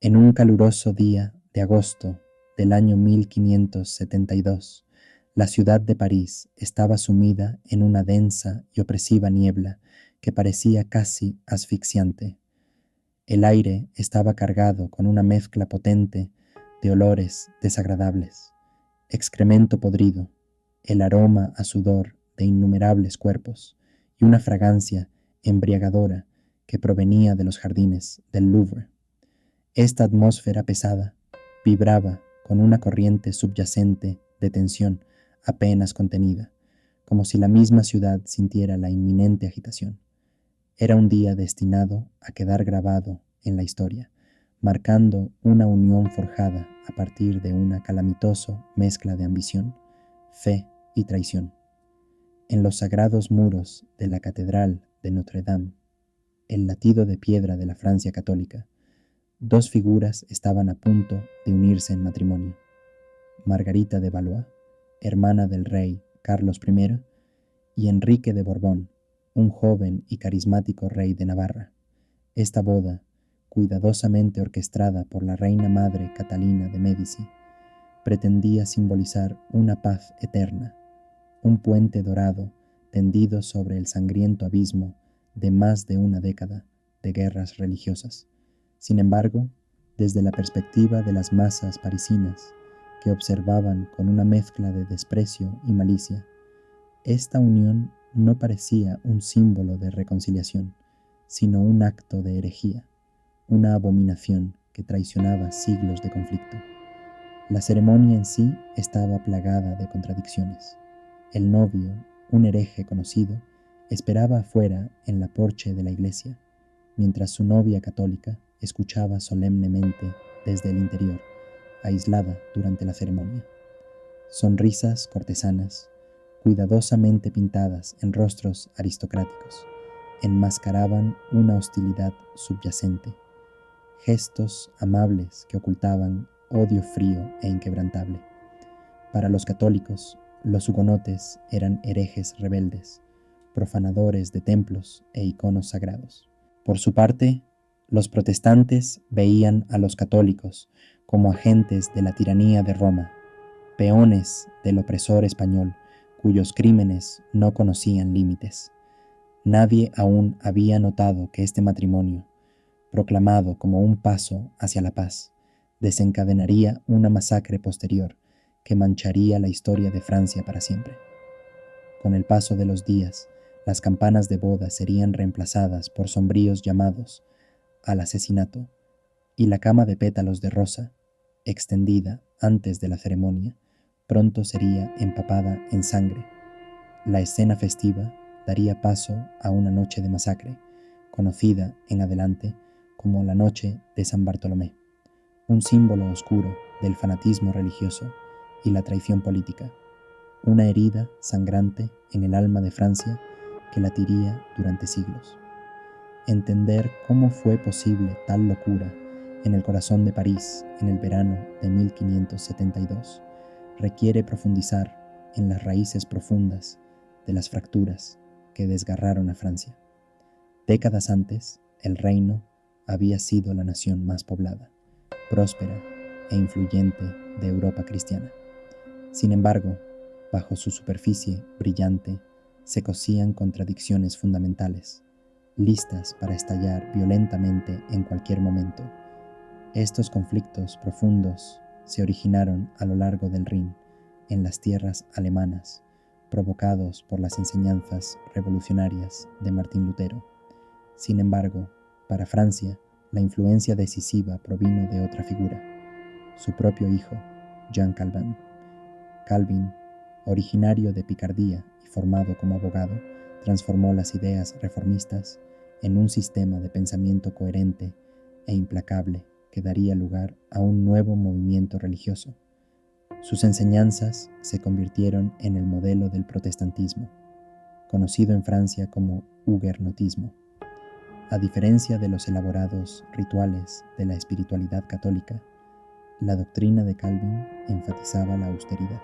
En un caluroso día de agosto del año 1572, la ciudad de París estaba sumida en una densa y opresiva niebla que parecía casi asfixiante. El aire estaba cargado con una mezcla potente de olores desagradables, excremento podrido, el aroma a sudor de innumerables cuerpos y una fragancia embriagadora que provenía de los jardines del Louvre. Esta atmósfera pesada vibraba con una corriente subyacente de tensión apenas contenida, como si la misma ciudad sintiera la inminente agitación. Era un día destinado a quedar grabado en la historia, marcando una unión forjada a partir de una calamitosa mezcla de ambición, fe y traición. En los sagrados muros de la Catedral de Notre Dame, el latido de piedra de la Francia católica, dos figuras estaban a punto de unirse en matrimonio: Margarita de Valois, hermana del rey Carlos I, y Enrique de Borbón, un joven y carismático rey de Navarra. Esta boda, cuidadosamente orquestada por la reina madre Catalina de Médici, pretendía simbolizar una paz eterna, un puente dorado tendido sobre el sangriento abismo de más de una década de guerras religiosas. Sin embargo, desde la perspectiva de las masas parisinas, que observaban con una mezcla de desprecio y malicia, esta unión no parecía un símbolo de reconciliación, sino un acto de herejía, una abominación que traicionaba siglos de conflicto. La ceremonia en sí estaba plagada de contradicciones. El novio, un hereje conocido, esperaba afuera en la porche de la iglesia, mientras su novia católica escuchaba solemnemente desde el interior, aislada durante la ceremonia. Sonrisas cortesanas, cuidadosamente pintadas en rostros aristocráticos, enmascaraban una hostilidad subyacente, gestos amables que ocultaban odio frío e inquebrantable. Para los católicos, los hugonotes eran herejes rebeldes, profanadores de templos e iconos sagrados. Por su parte, los protestantes veían a los católicos como agentes de la tiranía de Roma, peones del opresor español, cuyos crímenes no conocían límites. Nadie aún había notado que este matrimonio, proclamado como un paso hacia la paz, desencadenaría una masacre posterior que mancharía la historia de Francia para siempre. Con el paso de los días, las campanas de boda serían reemplazadas por sombríos llamados al asesinato, y la cama de pétalos de rosa, extendida antes de la ceremonia, pronto sería empapada en sangre. La escena festiva daría paso a una noche de masacre, conocida en adelante como la Noche de San Bartolomé, un símbolo oscuro del fanatismo religioso y la traición política, una herida sangrante en el alma de Francia que latiría durante siglos. Entender cómo fue posible tal locura en el corazón de París en el verano de 1572 requiere profundizar en las raíces profundas de las fracturas que desgarraron a Francia. Décadas antes, el reino había sido la nación más poblada, próspera e influyente de Europa cristiana. Sin embargo, bajo su superficie brillante se cosían contradicciones fundamentales, listas para estallar violentamente en cualquier momento. Estos conflictos profundos se originaron a lo largo del Rin, en las tierras alemanas, provocados por las enseñanzas revolucionarias de Martín Lutero. Sin embargo, para Francia, la influencia decisiva provino de otra figura, su propio hijo, Jean Calvin. Calvin, originario de Picardía y formado como abogado, transformó las ideas reformistas en un sistema de pensamiento coherente e implacable que daría lugar a un nuevo movimiento religioso. Sus enseñanzas se convirtieron en el modelo del protestantismo, conocido en Francia como huguenotismo. A diferencia de los elaborados rituales de la espiritualidad católica, la doctrina de Calvin enfatizaba la austeridad,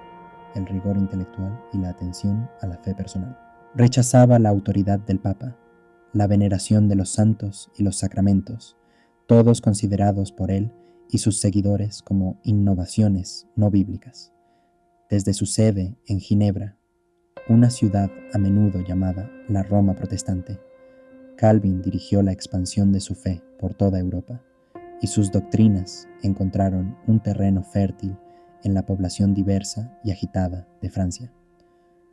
el rigor intelectual y la atención a la fe personal. Rechazaba la autoridad del Papa, la veneración de los santos y los sacramentos, todos considerados por él y sus seguidores como innovaciones no bíblicas. Desde su sede en Ginebra, una ciudad a menudo llamada la Roma protestante, Calvin dirigió la expansión de su fe por toda Europa, y sus doctrinas encontraron un terreno fértil en la población diversa y agitada de Francia.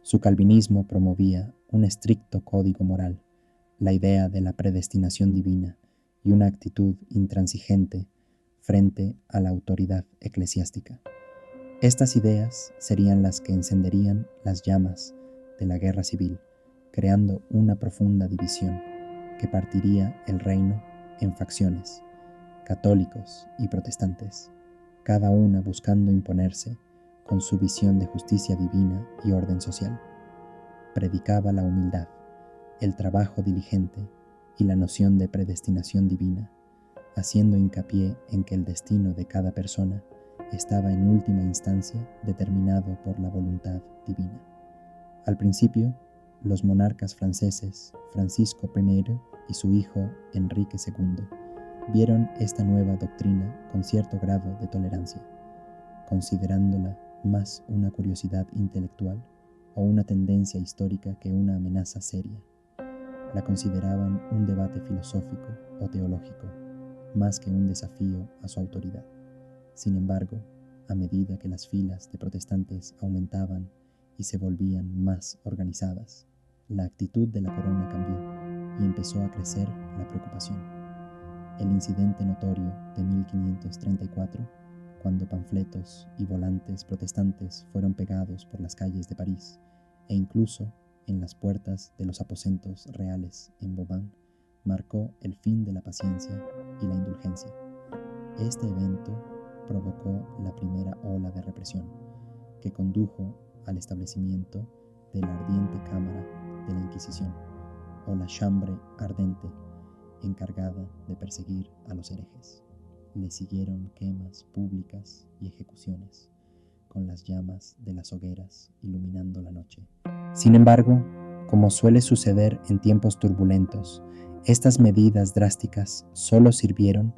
Su calvinismo promovía un estricto código moral, la idea de la predestinación divina y una actitud intransigente frente a la autoridad eclesiástica. Estas ideas serían las que encenderían las llamas de la guerra civil, creando una profunda división que partiría el reino en facciones, católicos y protestantes, cada una buscando imponerse con su visión de justicia divina y orden social. Predicaba la humildad, el trabajo diligente y la noción de predestinación divina, haciendo hincapié en que el destino de cada persona estaba en última instancia determinado por la voluntad divina. Al principio, los monarcas franceses, Francisco I y su hijo Enrique II, vieron esta nueva doctrina con cierto grado de tolerancia, considerándola más una curiosidad intelectual o una tendencia histórica que una amenaza seria. La consideraban un debate filosófico o teológico, más que un desafío a su autoridad. Sin embargo, a medida que las filas de protestantes aumentaban y se volvían más organizadas, la actitud de la corona cambió y empezó a crecer la preocupación. El incidente notorio de 1534, cuando panfletos y volantes protestantes fueron pegados por las calles de París e incluso en las puertas de los aposentos reales en Vauban, marcó el fin de la paciencia y la indulgencia. Este evento provocó la primera ola de represión, que condujo al establecimiento de la ardiente Cámara de la Inquisición, o la Chambre Ardente, encargada de perseguir a los herejes. Le siguieron quemas públicas y ejecuciones, con las llamas de las hogueras iluminando la noche. Sin embargo, como suele suceder en tiempos turbulentos, estas medidas drásticas solo sirvieron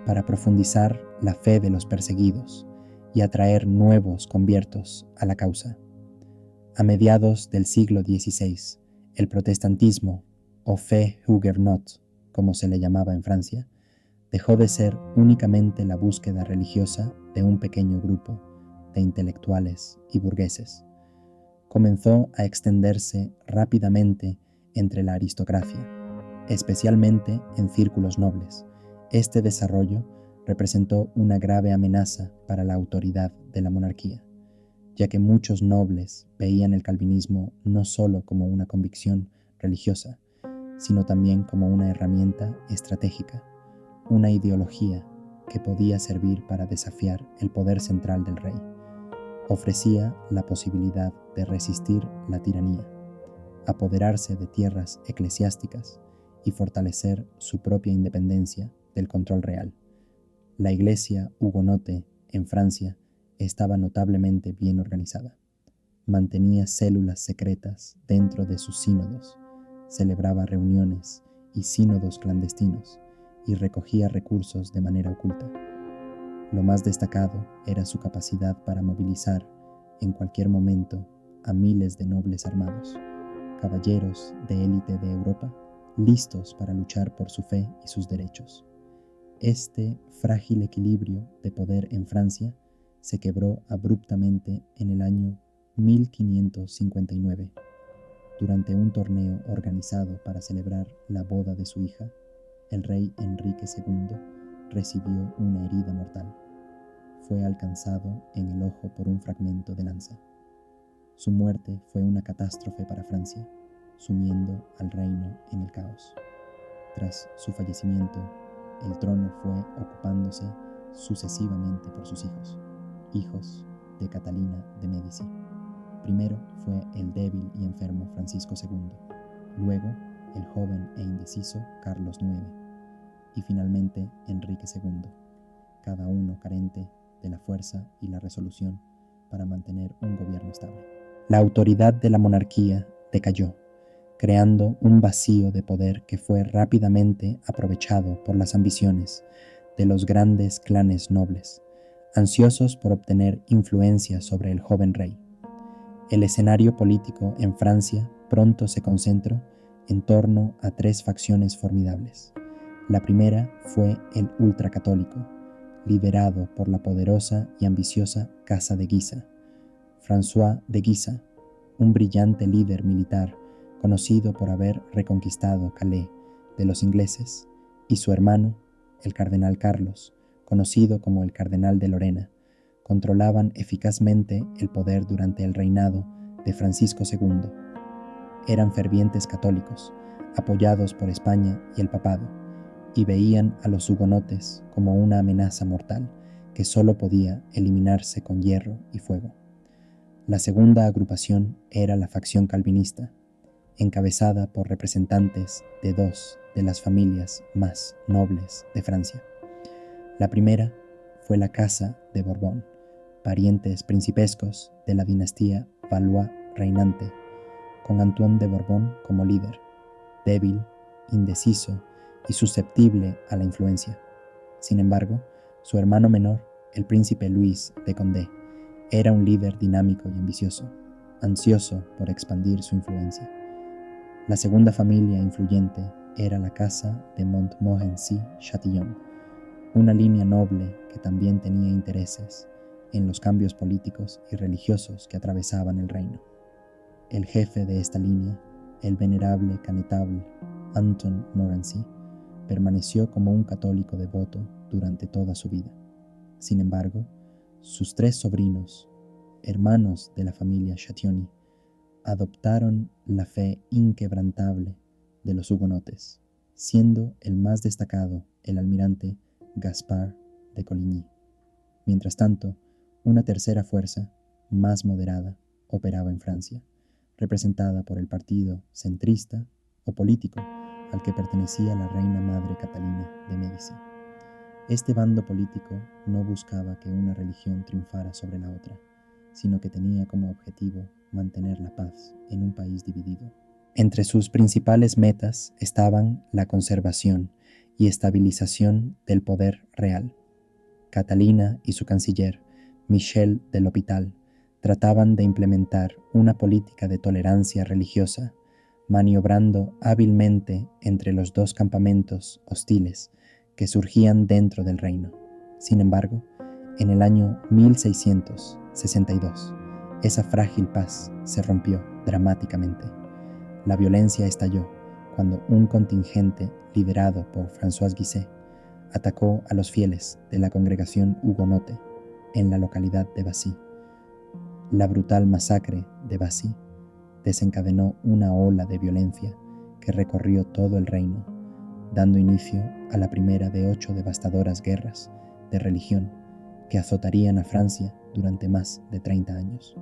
para profundizar la fe de los perseguidos y atraer nuevos conviertos a la causa. A mediados del siglo XVI, el protestantismo, o fe huguenot, como se le llamaba en Francia, dejó de ser únicamente la búsqueda religiosa de un pequeño grupo de intelectuales y burgueses. Comenzó a extenderse rápidamente entre la aristocracia, especialmente en círculos nobles. Este desarrollo representó una grave amenaza para la autoridad de la monarquía, ya que muchos nobles veían el calvinismo no solo como una convicción religiosa, sino también como una herramienta estratégica, una ideología que podía servir para desafiar el poder central del rey. Ofrecía la posibilidad de resistir la tiranía, apoderarse de tierras eclesiásticas y fortalecer su propia independencia del control real. La iglesia hugonote en Francia estaba notablemente bien organizada. Mantenía células secretas dentro de sus sínodos, celebraba reuniones y sínodos clandestinos y recogía recursos de manera oculta. Lo más destacado era su capacidad para movilizar en cualquier momento a miles de nobles armados, caballeros de élite de Europa, listos para luchar por su fe y sus derechos. Este frágil equilibrio de poder en Francia se quebró abruptamente en el año 1559, durante un torneo organizado para celebrar la boda de su hija. El rey Enrique II recibió una herida mortal. Fue alcanzado en el ojo por un fragmento de lanza. Su muerte fue una catástrofe para Francia, sumiendo al reino en el caos. Tras su fallecimiento, el trono fue ocupándose sucesivamente por sus hijos de Catalina de Médici. Primero fue el débil y enfermo Francisco II, luego el joven e indeciso Carlos IX y finalmente Enrique II, cada uno carente de la fuerza y la resolución para mantener un gobierno estable. La autoridad de la monarquía decayó, creando un vacío de poder que fue rápidamente aprovechado por las ambiciones de los grandes clanes nobles, ansiosos por obtener influencia sobre el joven rey. El escenario político en Francia pronto se concentró en torno a tres facciones formidables. La primera fue el ultracatólico, liderado por la poderosa y ambiciosa Casa de Guisa. François de Guisa, un brillante líder militar conocido por haber reconquistado Calais de los ingleses, y su hermano, el cardenal Carlos, conocido como el Cardenal de Lorena, controlaban eficazmente el poder durante el reinado de Francisco II. Eran fervientes católicos, apoyados por España y el papado, y veían a los hugonotes como una amenaza mortal que solo podía eliminarse con hierro y fuego. La segunda agrupación era la facción calvinista, encabezada por representantes de dos de las familias más nobles de Francia. La primera fue la Casa de Borbón, parientes principescos de la dinastía Valois reinante, con Antoine de Borbón como líder, débil, indeciso y susceptible a la influencia. Sin embargo, su hermano menor, el príncipe Luis de Condé, era un líder dinámico y ambicioso, ansioso por expandir su influencia. La segunda familia influyente era la Casa de Montmorency-Châtillon, una línea noble que también tenía intereses en los cambios políticos y religiosos que atravesaban el reino. El jefe de esta línea, el venerable connétable Anton Montmorency, permaneció como un católico devoto durante toda su vida. Sin embargo, sus tres sobrinos, hermanos de la familia Châtillon, adoptaron la fe inquebrantable de los hugonotes, siendo el más destacado el almirante Gaspard de Coligny. Mientras tanto, una tercera fuerza, más moderada, operaba en Francia, representada por el partido centrista o político al que pertenecía la reina madre Catalina de Médici. Este bando político no buscaba que una religión triunfara sobre la otra, sino que tenía como objetivo mantener la paz en un país dividido. Entre sus principales metas estaban la conservación y estabilización del poder real. Catalina y su canciller, Michel de l'Hôpital, trataban de implementar una política de tolerancia religiosa, maniobrando hábilmente entre los dos campamentos hostiles que surgían dentro del reino. Sin embargo, en el año 1662, esa frágil paz se rompió dramáticamente. La violencia estalló cuando un contingente liderado por François Guisset atacó a los fieles de la congregación hugonote en la localidad de Vassy. La brutal masacre de Vassy desencadenó una ola de violencia que recorrió todo el reino, dando inicio a la primera de 8 devastadoras guerras de religión que azotarían a Francia durante más de 30 años.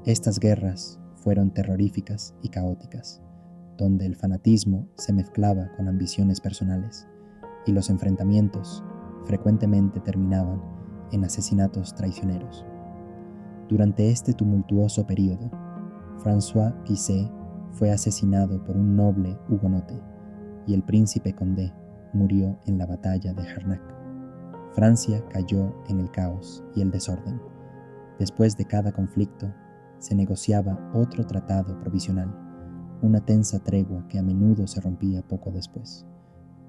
Estas guerras fueron terroríficas y caóticas, donde el fanatismo se mezclaba con ambiciones personales, y los enfrentamientos frecuentemente terminaban en asesinatos traicioneros. Durante este tumultuoso período, François Guisset fue asesinado por un noble hugonote y el príncipe Condé murió en la batalla de Jarnac. Francia cayó en el caos y el desorden. Después de cada conflicto, se negociaba otro tratado provisional, una tensa tregua que a menudo se rompía poco después.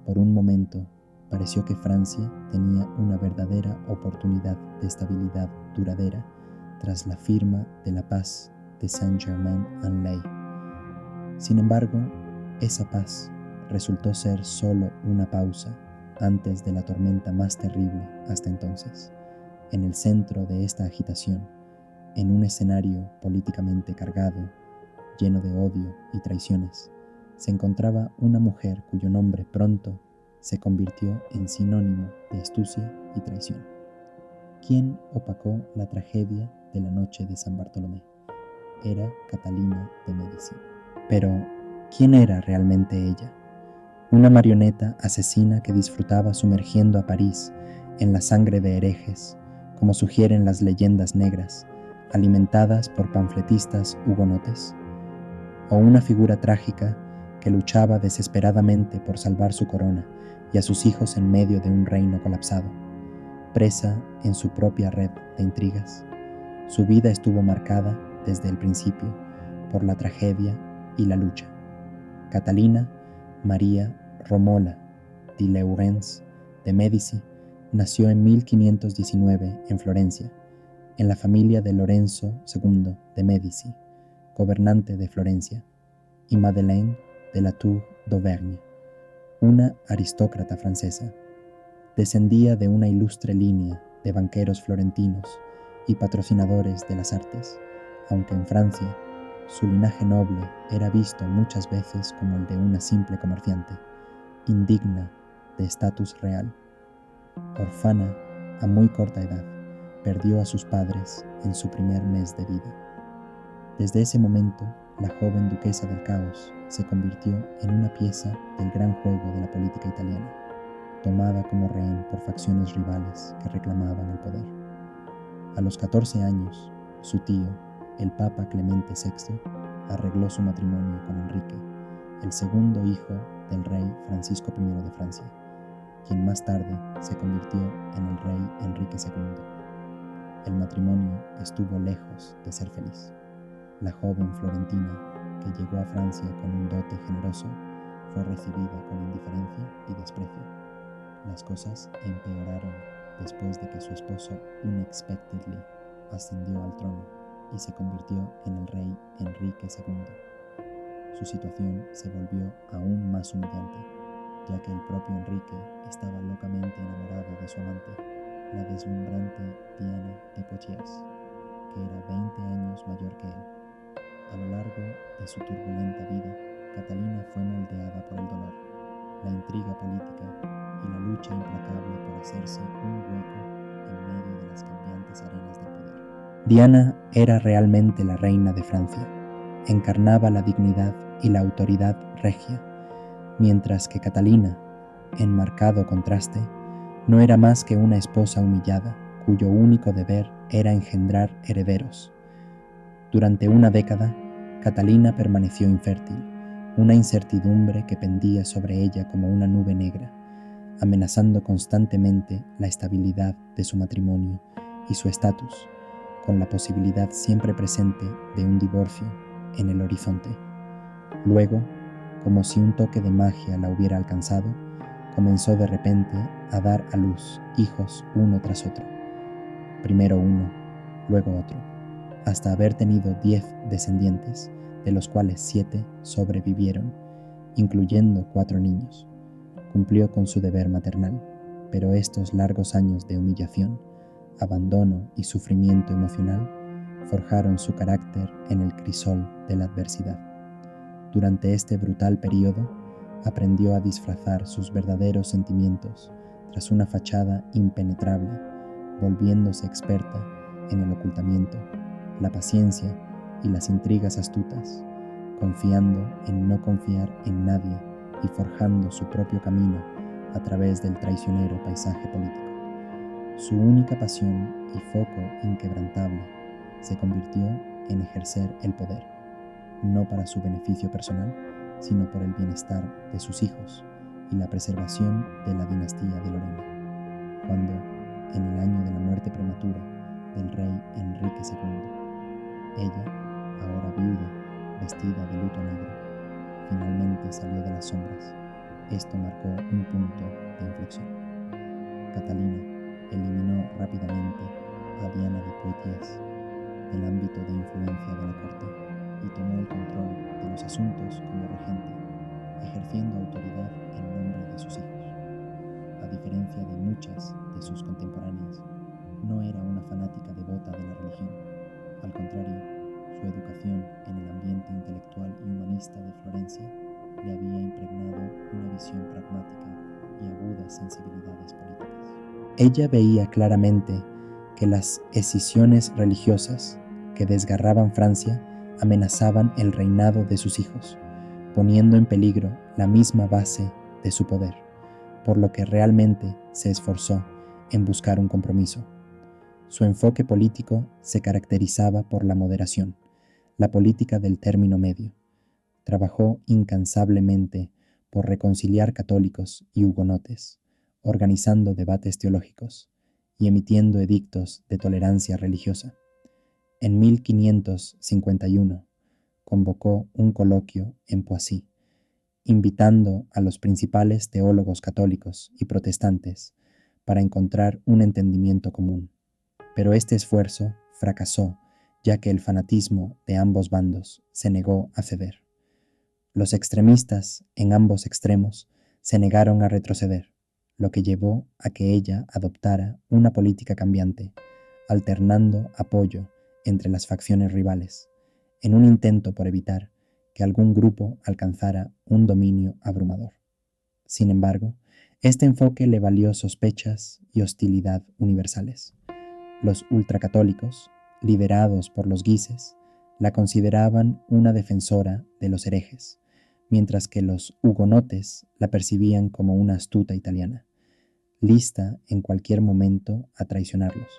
Por un momento, pareció que Francia tenía una verdadera oportunidad de estabilidad duradera tras la firma de la paz de Saint-Germain-en-Laye. Sin embargo, esa paz resultó ser solo una pausa antes de la tormenta más terrible hasta entonces. En el centro de esta agitación, en un escenario políticamente cargado, lleno de odio y traiciones, se encontraba una mujer cuyo nombre pronto se convirtió en sinónimo de astucia y traición. ¿Quién opacó la tragedia de la noche de San Bartolomé? Era Catalina de Médici. Pero, ¿quién era realmente ella? Una marioneta asesina que disfrutaba sumergiendo a París en la sangre de herejes, como sugieren las leyendas negras, alimentadas por panfletistas hugonotes, o una figura trágica que luchaba desesperadamente por salvar su corona y a sus hijos en medio de un reino colapsado, presa en su propia red de intrigas. Su vida estuvo marcada desde el principio por la tragedia y la lucha. Catalina María Romola di Laurens de Medici nació en 1519 en Florencia, en la familia de Lorenzo II de Medici, gobernante de Florencia, y Madeleine de la Tour d'Auvergne, una aristócrata francesa. Descendía de una ilustre línea de banqueros florentinos y patrocinadores de las artes, aunque en Francia su linaje noble era visto muchas veces como el de una simple comerciante, indigna de estatus real. Orfana a muy corta edad, perdió a sus padres en su primer mes de vida. Desde ese momento, la joven duquesa del caos se convirtió en una pieza del gran juego de la política italiana, tomada como rehén por facciones rivales que reclamaban el poder. A los 14 años, su tío, el Papa Clemente VI, arregló su matrimonio con Enrique, el segundo hijo del rey Francisco I de Francia, quien más tarde se convirtió en el rey Enrique II. El matrimonio estuvo lejos de ser feliz. La joven florentina, que llegó a Francia con un dote generoso, fue recibida con indiferencia y desprecio. Las cosas empeoraron después de que su esposo unexpectedly ascendió al trono y se convirtió en el rey Enrique II. Su situación se volvió aún más humillante, ya que el propio Enrique estaba locamente enamorado de su amante, la deslumbrante Diana de Poitiers, que era 20 años mayor que él. A lo largo de su turbulenta vida, Catalina fue moldeada por el dolor, la intriga política y la lucha implacable por hacerse un hueco en medio de las cambiantes arenas del poder. Diana era realmente la reina de Francia, encarnaba la dignidad y la autoridad regia, mientras que Catalina, en marcado contraste, no era más que una esposa humillada, cuyo único deber era engendrar herederos. Durante una década, Catalina permaneció infértil, una incertidumbre que pendía sobre ella como una nube negra, amenazando constantemente la estabilidad de su matrimonio y su estatus, con la posibilidad siempre presente de un divorcio en el horizonte. Luego, como si un toque de magia la hubiera alcanzado, comenzó de repente a dar a luz hijos uno tras otro. Primero uno, luego otro, hasta haber tenido 10 descendientes, de los cuales 7 sobrevivieron, incluyendo 4 niños. Cumplió con su deber maternal, pero estos largos años de humillación, abandono y sufrimiento emocional forjaron su carácter en el crisol de la adversidad. Durante este brutal periodo, aprendió a disfrazar sus verdaderos sentimientos tras una fachada impenetrable, volviéndose experta en el ocultamiento, la paciencia y las intrigas astutas, confiando en no confiar en nadie y forjando su propio camino a través del traicionero paisaje político. Su única pasión y foco inquebrantable se convirtió en ejercer el poder, no para su beneficio personal, sino por el bienestar de sus hijos y la preservación de la dinastía de Lorena. Cuando, en el año de la muerte prematura del rey Enrique II, ella, ahora viuda, vestida de luto negro, finalmente salió de las sombras. Esto marcó un punto de inflexión. Catalina eliminó rápidamente a Diana de Poitiers del ámbito de influencia de la corte y tomó el control de los asuntos como regente, ejerciendo autoridad en nombre de sus hijos. A diferencia de muchas de sus contemporáneas, no era una fanática devota de la religión. Al contrario, su educación en el ambiente intelectual y humanista de Florencia le había impregnado una visión pragmática y agudas sensibilidades políticas. Ella veía claramente que las escisiones religiosas que desgarraban Francia amenazaban el reinado de sus hijos, poniendo en peligro la misma base de su poder, por lo que realmente se esforzó en buscar un compromiso. Su enfoque político se caracterizaba por la moderación, la política del término medio. Trabajó incansablemente por reconciliar católicos y hugonotes, organizando debates teológicos y emitiendo edictos de tolerancia religiosa. En 1551 convocó un coloquio en Poissy, invitando a los principales teólogos católicos y protestantes para encontrar un entendimiento común. Pero este esfuerzo fracasó, ya que el fanatismo de ambos bandos se negó a ceder. Los extremistas en ambos extremos se negaron a retroceder, lo que llevó a que ella adoptara una política cambiante, alternando apoyo entre las facciones rivales, en un intento por evitar que algún grupo alcanzara un dominio abrumador. Sin embargo, este enfoque le valió sospechas y hostilidad universales. Los ultracatólicos, liderados por los Guises, la consideraban una defensora de los herejes, mientras que los hugonotes la percibían como una astuta italiana, lista en cualquier momento a traicionarlos.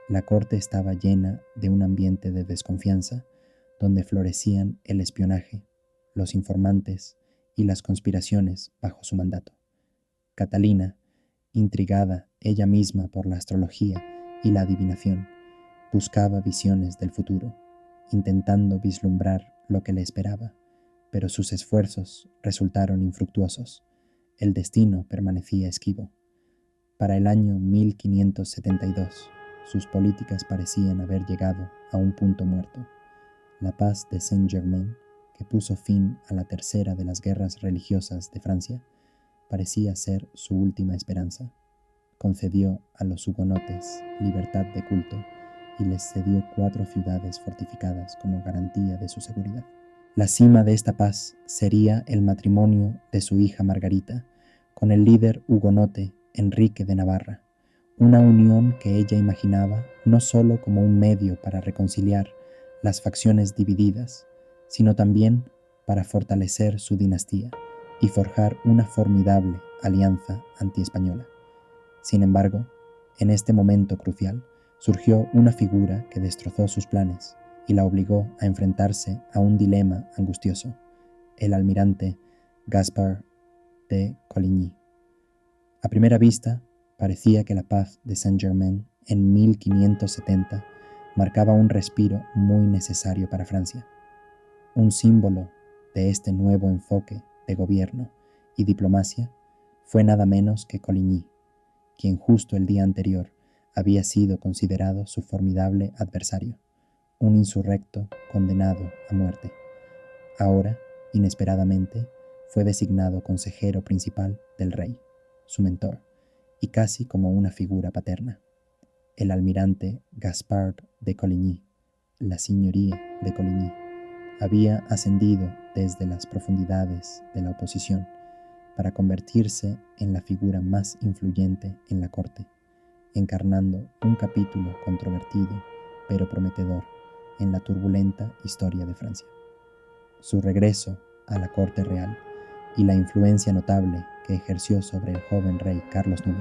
La corte estaba llena de un ambiente de desconfianza, donde florecían el espionaje, los informantes y las conspiraciones bajo su mandato. Catalina, intrigada ella misma por la astrología y la adivinación, buscaba visiones del futuro, intentando vislumbrar lo que le esperaba, pero sus esfuerzos resultaron infructuosos. El destino permanecía esquivo. Para el año 1572, sus políticas parecían haber llegado a un punto muerto. La paz de Saint-Germain, que puso fin a la tercera de las guerras religiosas de Francia, parecía ser su última esperanza. Concedió a los hugonotes libertad de culto y les cedió 4 ciudades fortificadas como garantía de su seguridad. La cima de esta paz sería el matrimonio de su hija Margarita con el líder hugonote Enrique de Navarra, una unión que ella imaginaba no solo como un medio para reconciliar las facciones divididas, sino también para fortalecer su dinastía y forjar una formidable alianza antiespañola. Sin embargo, en este momento crucial, surgió una figura que destrozó sus planes y la obligó a enfrentarse a un dilema angustioso: el almirante Gaspard de Coligny. A primera vista, parecía que la paz de Saint-Germain en 1570 marcaba un respiro muy necesario para Francia. Un símbolo de este nuevo enfoque de gobierno y diplomacia fue nada menos que Coligny, quien justo el día anterior había sido considerado su formidable adversario, un insurrecto condenado a muerte. Ahora, inesperadamente, fue designado consejero principal del rey, su mentor, y casi como una figura paterna. El almirante Gaspard de Coligny, la señoría de Coligny, había ascendido desde las profundidades de la oposición para convertirse en la figura más influyente en la corte, encarnando un capítulo controvertido pero prometedor en la turbulenta historia de Francia. Su regreso a la corte real y la influencia notable que ejerció sobre el joven rey Carlos IX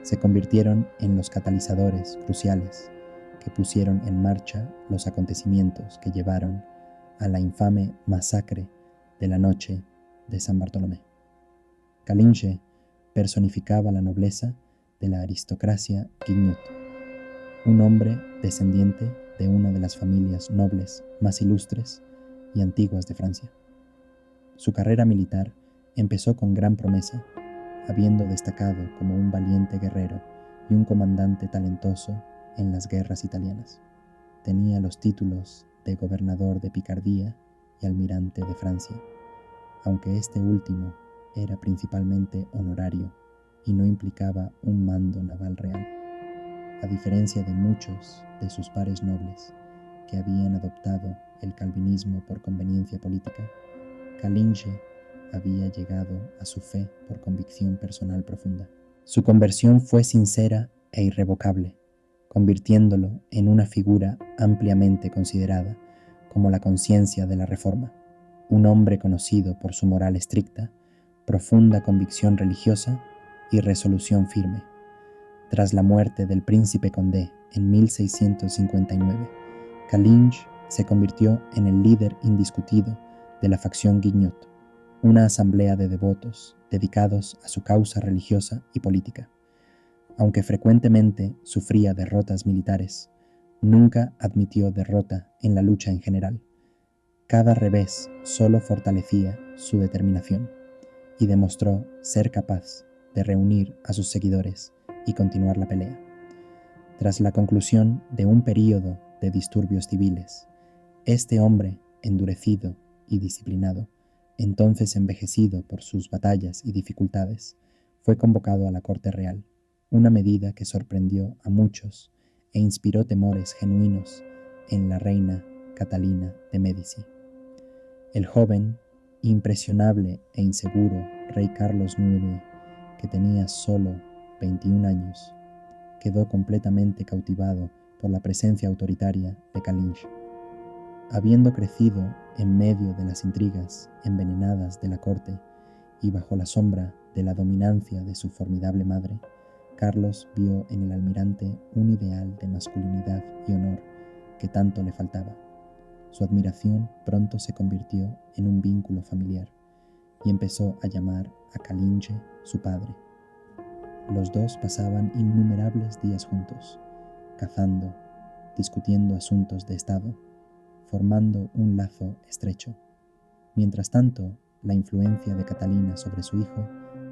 se convirtieron en los catalizadores cruciales que pusieron en marcha los acontecimientos que llevaron a la infame masacre de la noche de San Bartolomé. Calinche personificaba la nobleza de la aristocracia Guignot, un hombre descendiente de una de las familias nobles más ilustres y antiguas de Francia. Su carrera militar empezó con gran promesa, habiendo destacado como un valiente guerrero y un comandante talentoso en las guerras italianas. Tenía los títulos de gobernador de Picardía y almirante de Francia, aunque este último era principalmente honorario y no implicaba un mando naval real. A diferencia de muchos de sus pares nobles que habían adoptado el calvinismo por conveniencia política, Calinche había llegado a su fe por convicción personal profunda. Su conversión fue sincera e irrevocable, convirtiéndolo en una figura ampliamente considerada como la conciencia de la Reforma, un hombre conocido por su moral estricta, profunda convicción religiosa y resolución firme. Tras la muerte del príncipe Condé en 1659, Calinche se convirtió en el líder indiscutido de la facción Guignot. una asamblea de devotos dedicados a su causa religiosa y política. Aunque frecuentemente sufría derrotas militares, nunca admitió derrota en la lucha en general. Cada revés solo fortalecía su determinación y demostró ser capaz de reunir a sus seguidores y continuar la pelea. Tras la conclusión de un período de disturbios civiles, este hombre, endurecido y disciplinado, entonces envejecido por sus batallas y dificultades, fue convocado a la corte real, una medida que sorprendió a muchos e inspiró temores genuinos en la reina Catalina de Médici. El joven, impresionable e inseguro rey Carlos IX, que tenía solo 21 años, quedó completamente cautivado por la presencia autoritaria de Calinche. Habiendo crecido en medio de las intrigas envenenadas de la corte y bajo la sombra de la dominancia de su formidable madre, Carlos vio en el almirante un ideal de masculinidad y honor que tanto le faltaba. Su admiración pronto se convirtió en un vínculo familiar y empezó a llamar a Calinche su padre. Los dos pasaban innumerables días juntos, cazando, discutiendo asuntos de Estado, formando un lazo estrecho. Mientras tanto, la influencia de Catalina sobre su hijo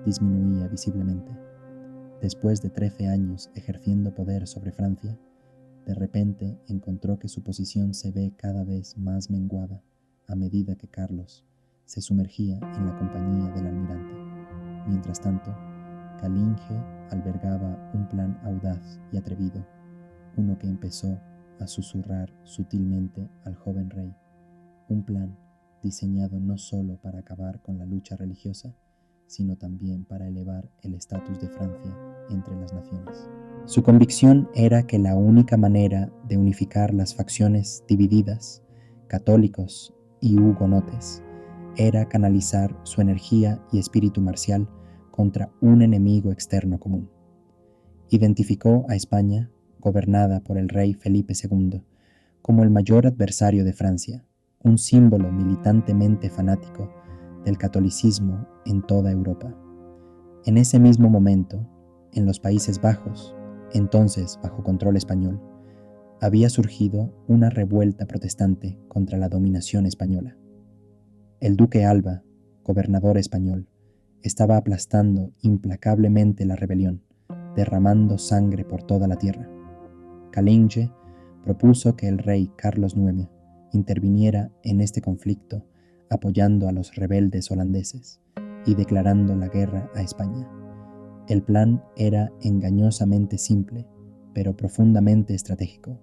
disminuía visiblemente. Después de 13 años ejerciendo poder sobre Francia, de repente encontró que su posición se ve cada vez más menguada a medida que Carlos se sumergía en la compañía del almirante. Mientras tanto, Calinche albergaba un plan audaz y atrevido, uno que empezó a susurrar sutilmente al joven rey, un plan diseñado no solo para acabar con la lucha religiosa, sino también para elevar el estatus de Francia entre las naciones. Su convicción era que la única manera de unificar las facciones divididas, católicos y hugonotes, era canalizar su energía y espíritu marcial contra un enemigo externo común. Identificó a España, gobernada por el rey Felipe II, como el mayor adversario de Francia, un símbolo militantemente fanático del catolicismo en toda Europa. En ese mismo momento, en los Países Bajos, entonces bajo control español, había surgido una revuelta protestante contra la dominación española. El duque Alba, gobernador español, estaba aplastando implacablemente la rebelión, derramando sangre por toda la tierra. Calinche propuso que el rey Carlos IX interviniera en este conflicto apoyando a los rebeldes holandeses y declarando la guerra a España. El plan era engañosamente simple, pero profundamente estratégico.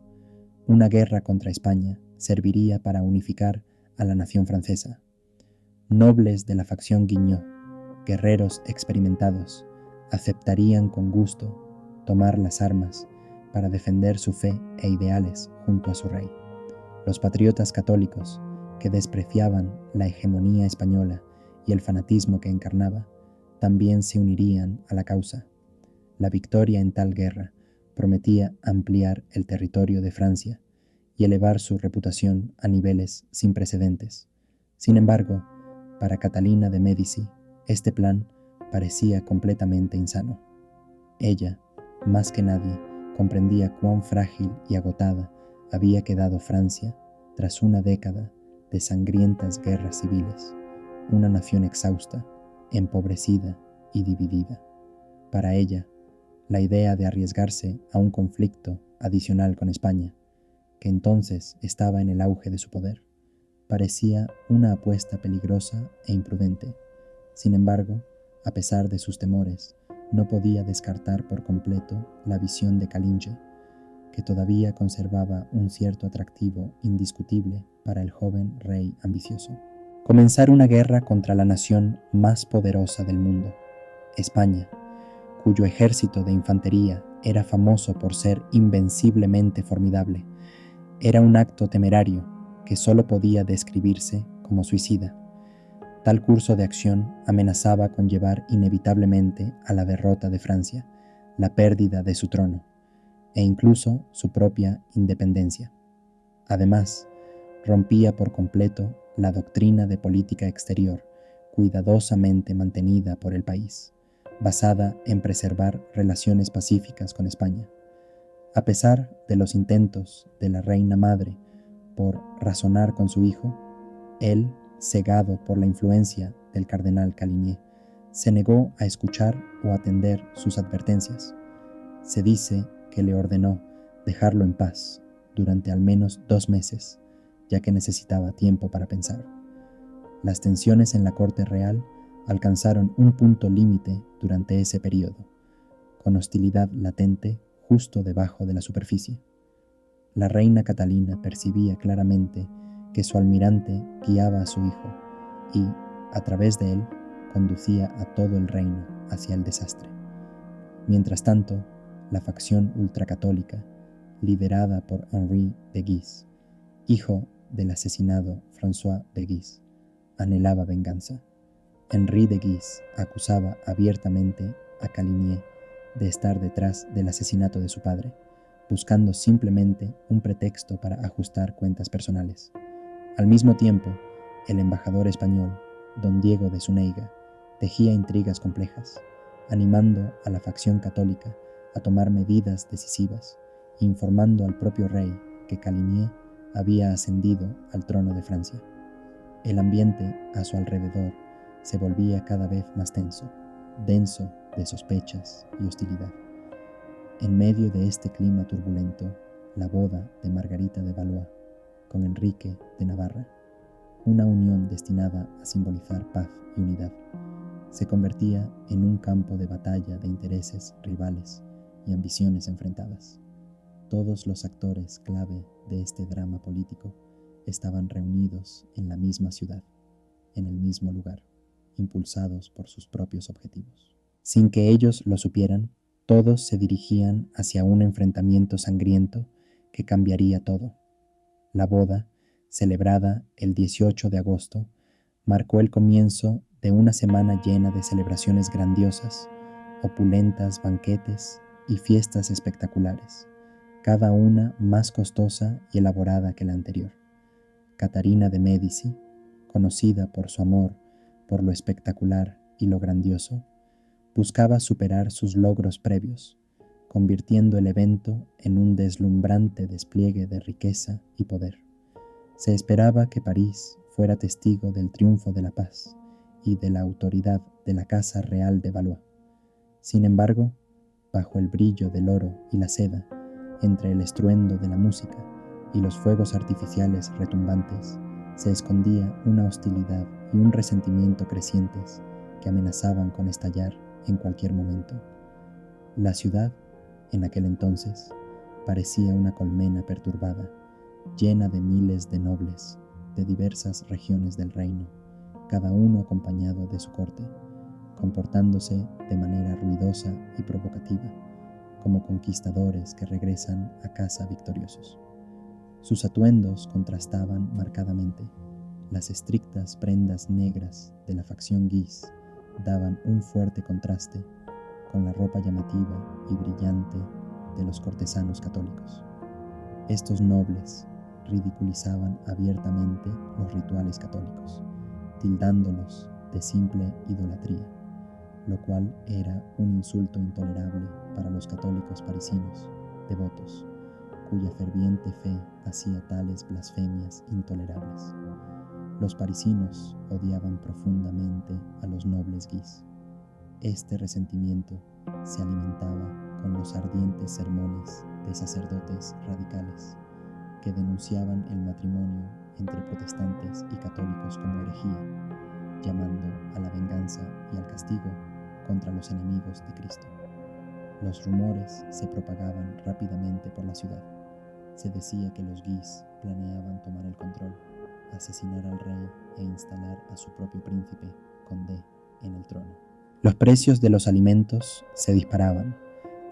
Una guerra contra España serviría para unificar a la nación francesa. Nobles de la facción Guignot, guerreros experimentados, aceptarían con gusto tomar las armas para defender su fe e ideales junto a su rey. Los patriotas católicos, que despreciaban la hegemonía española y el fanatismo que encarnaba, también se unirían a la causa. La victoria en tal guerra prometía ampliar el territorio de Francia y elevar su reputación a niveles sin precedentes. Sin embargo, para Catalina de Médici, este plan parecía completamente insano. Ella, más que nadie, comprendía cuán frágil y agotada había quedado Francia tras una década de sangrientas guerras civiles, una nación exhausta, empobrecida y dividida. Para ella, la idea de arriesgarse a un conflicto adicional con España, que entonces estaba en el auge de su poder, parecía una apuesta peligrosa e imprudente. Sin embargo, a pesar de sus temores, no podía descartar por completo la visión de Calinche, que todavía conservaba un cierto atractivo indiscutible para el joven rey ambicioso. Comenzar una guerra contra la nación más poderosa del mundo, España, cuyo ejército de infantería era famoso por ser invenciblemente formidable, era un acto temerario que solo podía describirse como suicida. Tal curso de acción amenazaba con llevar inevitablemente a la derrota de Francia, la pérdida de su trono e incluso su propia independencia. Además, rompía por completo la doctrina de política exterior cuidadosamente mantenida por el país, basada en preservar relaciones pacíficas con España. A pesar de los intentos de la reina madre por razonar con su hijo, él, cegado por la influencia del cardenal Caligné, se negó a escuchar o atender sus advertencias. Se dice que le ordenó dejarlo en paz durante al menos 2 meses, ya que necesitaba tiempo para pensar. Las tensiones en la corte real alcanzaron un punto límite durante ese periodo, con hostilidad latente justo debajo de la superficie. La reina Catalina percibía claramente que su almirante guiaba a su hijo y, a través de él, conducía a todo el reino hacia el desastre. Mientras tanto, la facción ultracatólica, liderada por Henri de Guise, hijo del asesinado François de Guise, anhelaba venganza. Henri de Guise acusaba abiertamente a Caligné de estar detrás del asesinato de su padre, buscando simplemente un pretexto para ajustar cuentas personales. Al mismo tiempo, el embajador español, don Diego de Zuneiga, tejía intrigas complejas, animando a la facción católica a tomar medidas decisivas, informando al propio rey que Caligné había ascendido al trono de Francia. El ambiente a su alrededor se volvía cada vez más tenso, denso de sospechas y hostilidad. En medio de este clima turbulento, la boda de Margarita de Valois con Enrique de Navarra, una unión destinada a simbolizar paz y unidad, se convertía en un campo de batalla de intereses rivales y ambiciones enfrentadas. Todos los actores clave de este drama político estaban reunidos en la misma ciudad, en el mismo lugar, impulsados por sus propios objetivos. Sin que ellos lo supieran, todos se dirigían hacia un enfrentamiento sangriento que cambiaría todo. La boda, celebrada el 18 de agosto, marcó el comienzo de una semana llena de celebraciones grandiosas, opulentas banquetes y fiestas espectaculares, cada una más costosa y elaborada que la anterior. Catarina de Médici, conocida por su amor por lo espectacular y lo grandioso, buscaba superar sus logros previos, convirtiendo el evento en un deslumbrante despliegue de riqueza y poder. Se esperaba que París fuera testigo del triunfo de la paz y de la autoridad de la Casa Real de Valois. Sin embargo, bajo el brillo del oro y la seda, entre el estruendo de la música y los fuegos artificiales retumbantes, se escondía una hostilidad y un resentimiento crecientes que amenazaban con estallar en cualquier momento. La ciudad, en aquel entonces, parecía una colmena perturbada, llena de miles de nobles de diversas regiones del reino, cada uno acompañado de su corte, comportándose de manera ruidosa y provocativa, como conquistadores que regresan a casa victoriosos. Sus atuendos contrastaban marcadamente. Las estrictas prendas negras de la facción Guise daban un fuerte contraste con la ropa llamativa y brillante de los cortesanos católicos. Estos nobles ridiculizaban abiertamente los rituales católicos, tildándolos de simple idolatría, lo cual era un insulto intolerable para los católicos parisinos, devotos, cuya ferviente fe hacía tales blasfemias intolerables. Los parisinos odiaban profundamente a los nobles Guise. Este resentimiento se alimentaba con los ardientes sermones de sacerdotes radicales que denunciaban el matrimonio entre protestantes y católicos como herejía, llamando a la venganza y al castigo contra los enemigos de Cristo. Los rumores se propagaban rápidamente por la ciudad. Se decía que los Guise planeaban tomar el control, asesinar al rey e instalar a su propio príncipe, Condé, en el trono. Los precios de los alimentos se disparaban,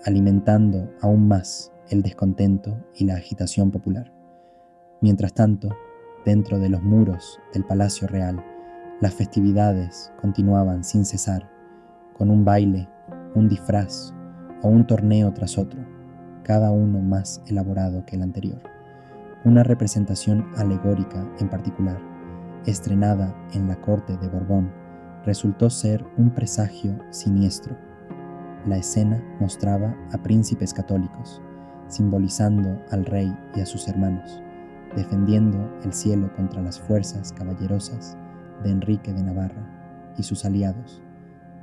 alimentando aún más el descontento y la agitación popular. Mientras tanto, dentro de los muros del Palacio Real, las festividades continuaban sin cesar, con un baile, un disfraz o un torneo tras otro, cada uno más elaborado que el anterior. Una representación alegórica en particular, estrenada en la corte de Borbón, resultó ser un presagio siniestro. La escena mostraba a príncipes católicos, simbolizando al rey y a sus hermanos, defendiendo el cielo contra las fuerzas caballerosas de Enrique de Navarra y sus aliados,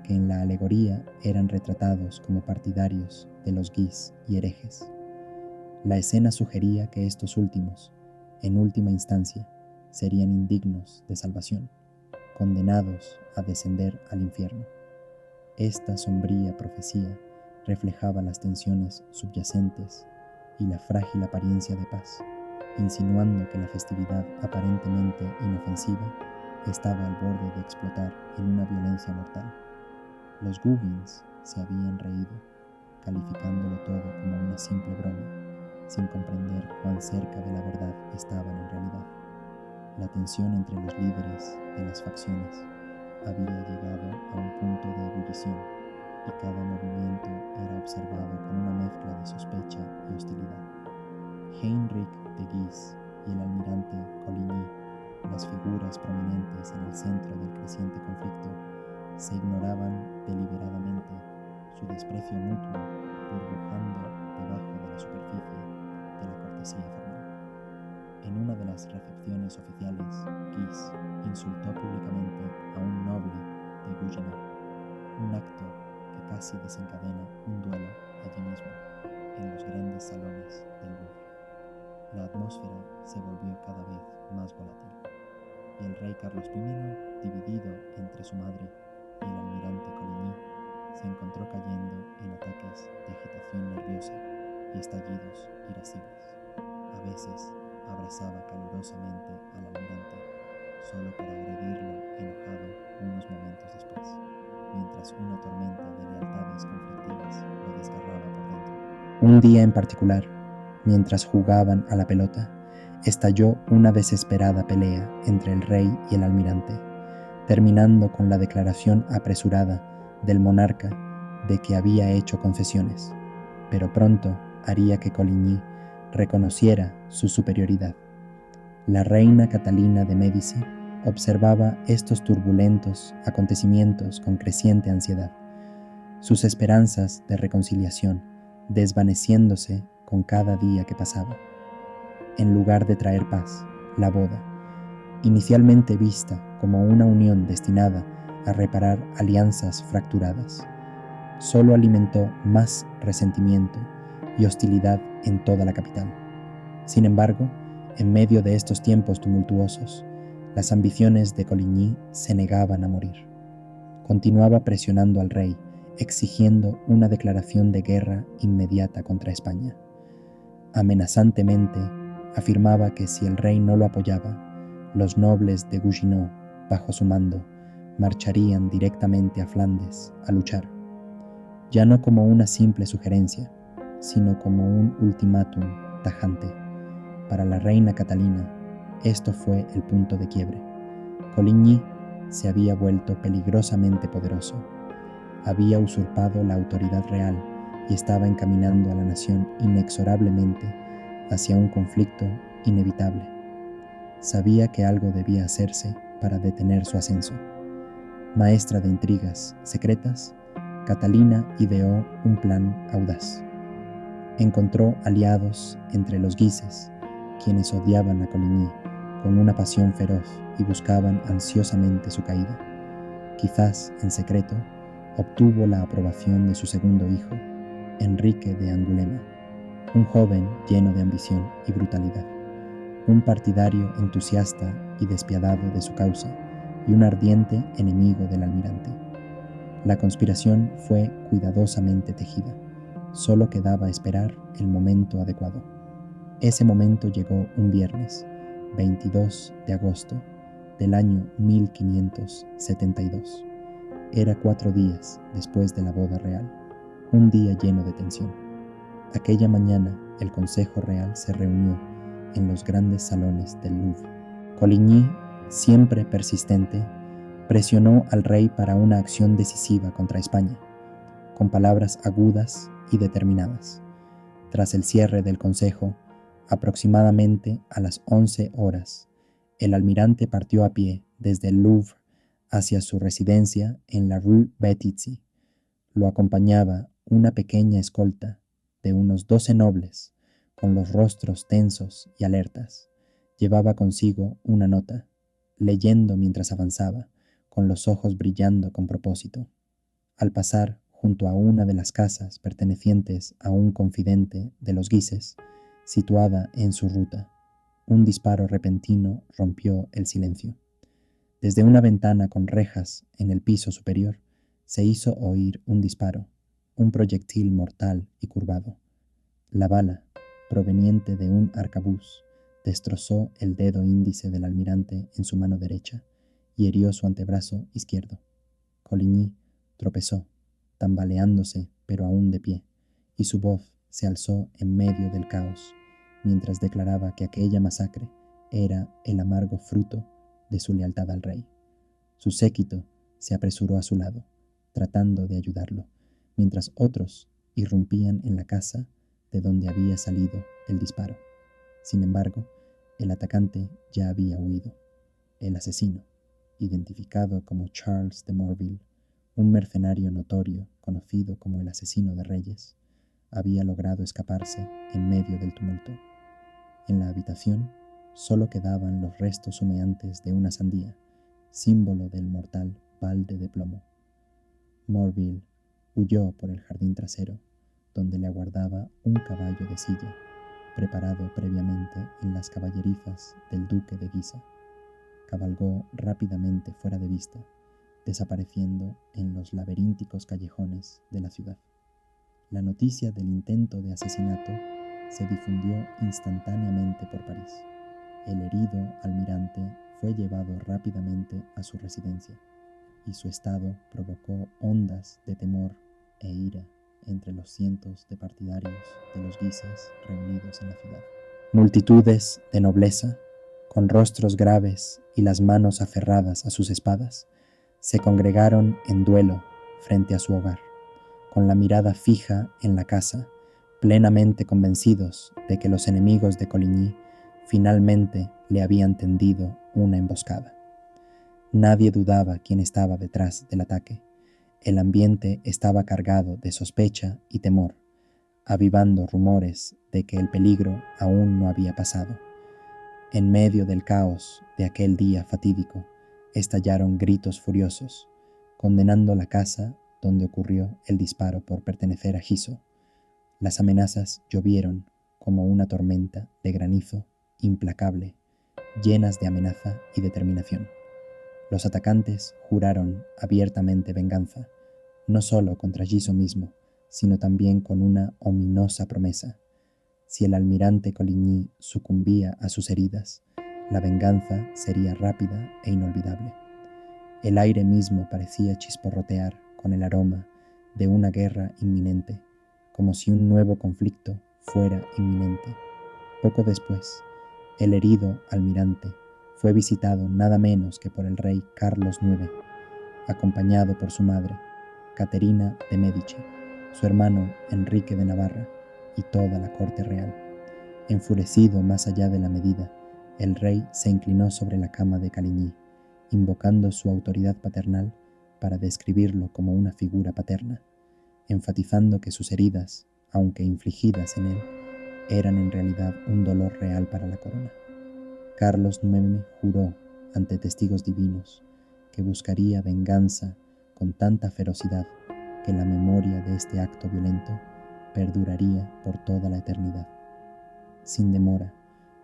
que en la alegoría eran retratados como partidarios de los guis y herejes. La escena sugería que estos últimos, en última instancia, serían indignos de salvación, condenados a descender al infierno. Esta sombría profecía reflejaba las tensiones subyacentes y la frágil apariencia de paz, insinuando que la festividad aparentemente inofensiva estaba al borde de explotar en una violencia mortal. Los Guggins se habían reído, calificándolo todo como una simple broma, sin comprender cuán cerca de la verdad estaban en realidad. La tensión entre los líderes de las facciones había llegado a un punto de ebullición y cada movimiento era observado con una mezcla de sospecha y hostilidad. Heinrich de Guise y el almirante Coligny, las figuras prominentes en el centro del creciente conflicto, se ignoraban deliberadamente, su desprecio mutuo burbujando debajo de la superficie de la cortesía formal. En una de las recepciones oficiales, Guise insultó públicamente a un noble de Gougenot, un acto que casi desencadena un duelo allí mismo, en los grandes salones del Louvre. La atmósfera se volvió cada vez más volátil, y el rey Carlos I, dividido entre su madre y el almirante Coligny, se encontró cayendo en ataques de agitación nerviosa y estallidos irascibles. A veces abrazaba calurosamente al almirante, solo para agredirlo enojado unos momentos después, mientras una tormenta de lealtades conflictivas lo desgarraba por dentro. Un día en particular, mientras jugaban a la pelota, estalló una desesperada pelea entre el rey y el almirante, terminando con la declaración apresurada del monarca de que había hecho concesiones, pero pronto haría que Coligny reconociera su superioridad. La reina Catalina de Médici observaba estos turbulentos acontecimientos con creciente ansiedad, sus esperanzas de reconciliación desvaneciéndose con cada día que pasaba. En lugar de traer paz, la boda, inicialmente vista como una unión destinada a reparar alianzas fracturadas, solo alimentó más resentimiento y hostilidad en toda la capital. Sin embargo, en medio de estos tiempos tumultuosos, las ambiciones de Coligny se negaban a morir. Continuaba presionando al rey, exigiendo una declaración de guerra inmediata contra España. Amenazantemente, afirmaba que si el rey no lo apoyaba, los nobles de Gougenot, bajo su mando, marcharían directamente a Flandes a luchar, ya no como una simple sugerencia, sino como un ultimátum tajante. Para la reina Catalina, esto fue el punto de quiebre. Coligny se había vuelto peligrosamente poderoso, había usurpado la autoridad real y estaba encaminando a la nación inexorablemente hacia un conflicto inevitable. Sabía que algo debía hacerse para detener su ascenso. Maestra de intrigas secretas, Catalina ideó un plan audaz. Encontró aliados entre los Guises, quienes odiaban a Coligny con una pasión feroz y buscaban ansiosamente su caída. Quizás en secreto, obtuvo la aprobación de su segundo hijo, Enrique de Angulema, un joven lleno de ambición y brutalidad, un partidario entusiasta y despiadado de su causa y un ardiente enemigo del almirante. La conspiración fue cuidadosamente tejida, solo quedaba esperar el momento adecuado. Ese momento llegó un viernes, 22 de agosto del año 1572. Era 4 días después de la boda real, un día lleno de tensión. Aquella mañana el Consejo Real se reunió en los grandes salones del Louvre. Coligny, siempre persistente, presionó al rey para una acción decisiva contra España, con palabras agudas y determinadas. Tras el cierre del Consejo, aproximadamente a las 11 horas, el almirante partió a pie desde el Louvre hacia su residencia en la Rue Bethisy. Lo acompañaba una pequeña escolta de unos 12 nobles, con los rostros tensos y alertas. Llevaba consigo una nota, leyendo mientras avanzaba, con los ojos brillando con propósito. Al pasar junto a una de las casas pertenecientes a un confidente de los Guises, situada en su ruta, un disparo repentino rompió el silencio. Desde una ventana con rejas en el piso superior, se hizo oír un disparo, un proyectil mortal y curvado. La bala, proveniente de un arcabuz, destrozó el dedo índice del almirante en su mano derecha y hirió su antebrazo izquierdo. Coligny tropezó, tambaleándose pero aún de pie, y su voz se alzó en medio del caos, mientras declaraba que aquella masacre era el amargo fruto de su lealtad al rey. Su séquito se apresuró a su lado, tratando de ayudarlo, mientras otros irrumpían en la casa de donde había salido el disparo. Sin embargo, el atacante ya había huido. El asesino, identificado como Charles de Morville, un mercenario notorio conocido como el asesino de reyes, había logrado escaparse en medio del tumulto. En la habitación solo quedaban los restos humeantes de una sandía, símbolo del mortal balde de plomo. Morville huyó por el jardín trasero, donde le aguardaba un caballo de silla, preparado previamente en las caballerizas del duque de Guisa. Cabalgó rápidamente fuera de vista, desapareciendo en los laberínticos callejones de la ciudad. La noticia del intento de asesinato se difundió instantáneamente por París. El herido almirante fue llevado rápidamente a su residencia, y su estado provocó ondas de temor e ira entre los cientos de partidarios de los Guises reunidos en la ciudad. Multitudes de nobleza, con rostros graves y las manos aferradas a sus espadas, se congregaron en duelo frente a su hogar, con la mirada fija en la casa, plenamente convencidos de que los enemigos de Coligny finalmente le habían tendido una emboscada. Nadie dudaba quién estaba detrás del ataque. El ambiente estaba cargado de sospecha y temor, avivando rumores de que el peligro aún no había pasado. En medio del caos de aquel día fatídico, estallaron gritos furiosos, condenando la casa donde ocurrió el disparo por pertenecer a Guizot. Las amenazas llovieron como una tormenta de granizo implacable, llenas de amenaza y determinación. Los atacantes juraron abiertamente venganza, no solo contra Guizot mismo, sino también con una ominosa promesa. Si el almirante Coligny sucumbía a sus heridas, la venganza sería rápida e inolvidable. El aire mismo parecía chisporrotear con el aroma de una guerra inminente, como si un nuevo conflicto fuera inminente. Poco después, el herido almirante fue visitado nada menos que por el rey Carlos IX, acompañado por su madre, Caterina de Medici, su hermano Enrique de Navarra y toda la corte real. Enfurecido más allá de la medida, el rey se inclinó sobre la cama de Coligny, invocando su autoridad paternal para describirlo como una figura paterna, enfatizando que sus heridas, aunque infligidas en él, eran en realidad un dolor real para la corona. Carlos IX juró ante testigos divinos que buscaría venganza con tanta ferocidad que la memoria de este acto violento perduraría por toda la eternidad. Sin demora,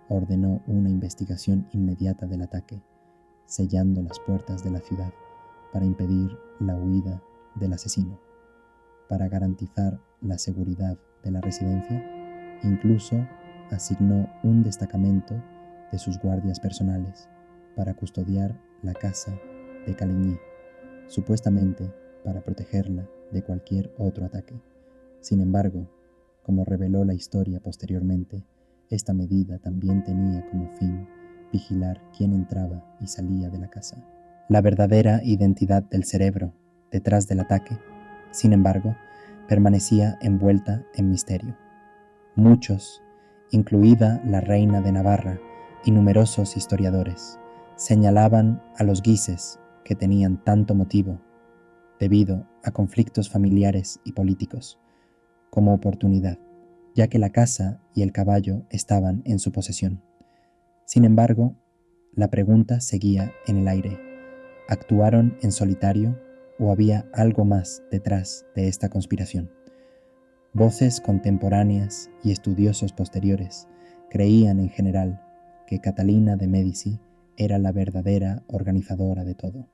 ordenó una investigación inmediata del ataque, sellando las puertas de la ciudad para impedir la huida del asesino. Para garantizar la seguridad de la residencia, incluso asignó un destacamento de sus guardias personales para custodiar la casa de Coligny, supuestamente para protegerla de cualquier otro ataque. Sin embargo, como reveló la historia posteriormente, esta medida también tenía como fin vigilar quién entraba y salía de la casa. La verdadera identidad del cerebro detrás del ataque, sin embargo, permanecía envuelta en misterio. Muchos, incluida la reina de Navarra y numerosos historiadores, señalaban a los Guises que tenían tanto motivo, debido a conflictos familiares y políticos, como oportunidad, ya que la casa y el caballo estaban en su posesión. Sin embargo, la pregunta seguía en el aire. ¿Actuaron en solitario o había algo más detrás de esta conspiración? Voces contemporáneas y estudiosos posteriores creían en general que Catalina de Médici era la verdadera organizadora de todo.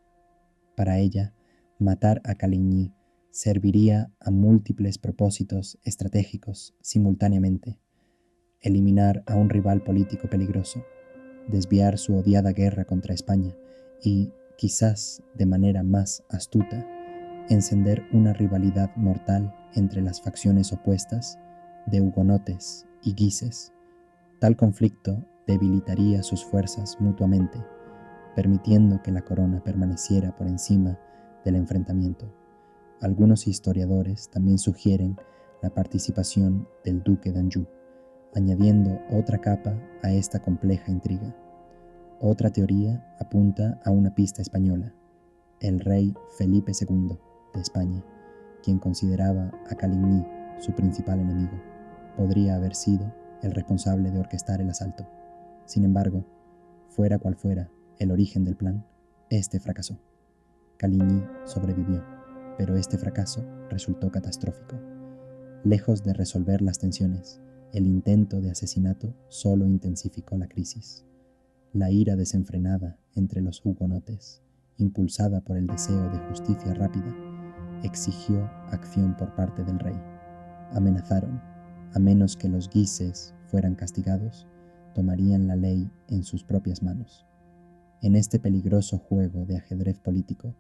Para ella, matar a Caligny serviría a múltiples propósitos estratégicos simultáneamente: eliminar a un rival político peligroso, desviar su odiada guerra contra España y, quizás de manera más astuta, encender una rivalidad mortal entre las facciones opuestas de hugonotes y guises. Tal conflicto debilitaría sus fuerzas mutuamente, permitiendo que la corona permaneciera por encima del enfrentamiento. Algunos historiadores también sugieren la participación del duque d'Anjou, añadiendo otra capa a esta compleja intriga. Otra teoría apunta a una pista española: el rey Felipe II de España, quien consideraba a Caligny su principal enemigo, podría haber sido el responsable de orquestar el asalto. Sin embargo, fuera cual fuera el origen del plan, este fracasó. Caligny sobrevivió, pero este fracaso resultó catastrófico. Lejos de resolver las tensiones, el intento de asesinato solo intensificó la crisis. La ira desenfrenada entre los hugonotes, impulsada por el deseo de justicia rápida, exigió acción por parte del rey. Amenazaron: a menos que los guises fueran castigados, tomarían la ley en sus propias manos. En este peligroso juego de ajedrez político,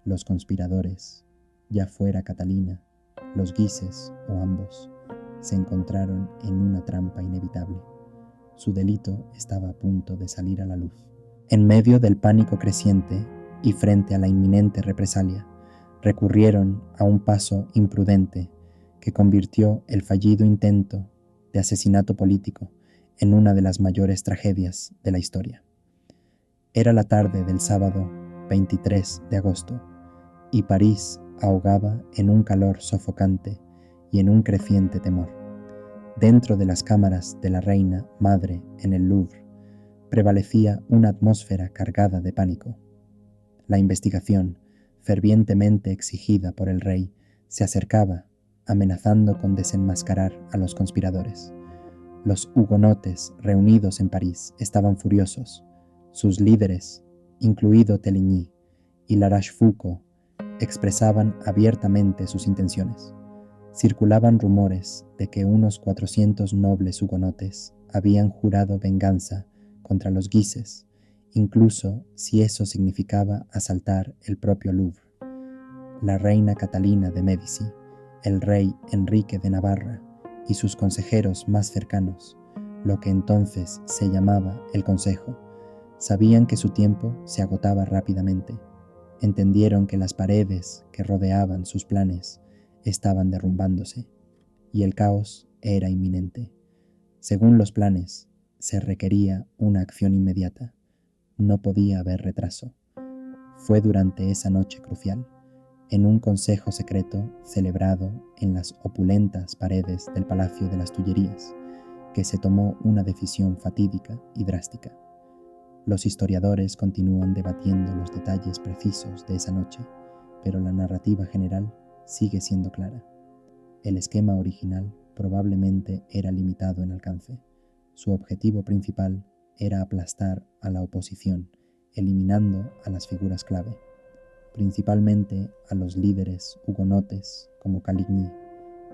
los conspiradores, ya fuera Catalina, los guises o ambos, se encontraron en una trampa inevitable. Su delito estaba a punto de salir a la luz. En medio del pánico creciente y frente a la inminente represalia, recurrieron a un paso imprudente que convirtió el fallido intento de asesinato político en una de las mayores tragedias de la historia. Era la tarde del sábado 23 de agosto y París ahogaba en un calor sofocante y en un creciente temor. Dentro de las cámaras de la reina madre en el Louvre prevalecía una atmósfera cargada de pánico. La investigación, fervientemente exigida por el rey, se acercaba, amenazando con desenmascarar a los conspiradores. Los hugonotes reunidos en París estaban furiosos. Sus líderes, incluido Teligny y La Rochefoucauld, expresaban abiertamente sus intenciones. Circulaban rumores de que unos 400 nobles hugonotes habían jurado venganza contra los guises, incluso si eso significaba asaltar el propio Louvre. La reina Catalina de Médici, el rey Enrique de Navarra y sus consejeros más cercanos, lo que entonces se llamaba el Consejo, sabían que su tiempo se agotaba rápidamente. Entendieron que las paredes que rodeaban sus planes estaban derrumbándose y el caos era inminente. Según los planes, se requería una acción inmediata. No podía haber retraso. Fue durante esa noche crucial, en un consejo secreto celebrado en las opulentas paredes del Palacio de las Tullerías, que se tomó una decisión fatídica y drástica. Los historiadores continúan debatiendo los detalles precisos de esa noche, pero la narrativa general sigue siendo clara. El esquema original probablemente era limitado en alcance. Su objetivo principal era aplastar a la oposición, eliminando a las figuras clave, principalmente a los líderes hugonotes como Caligny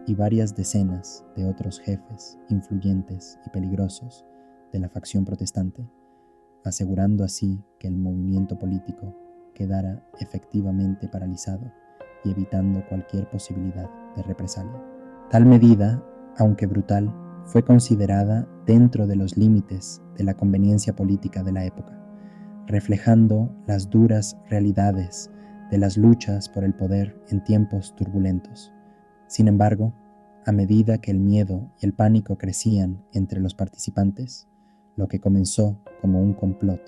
y varias decenas de otros jefes influyentes y peligrosos de la facción protestante, asegurando así que el movimiento político quedara efectivamente paralizado y evitando cualquier posibilidad de represalia. Tal medida, aunque brutal, fue considerada dentro de los límites de la conveniencia política de la época, reflejando las duras realidades de las luchas por el poder en tiempos turbulentos. Sin embargo, a medida que el miedo y el pánico crecían entre los participantes, lo que comenzó como un complot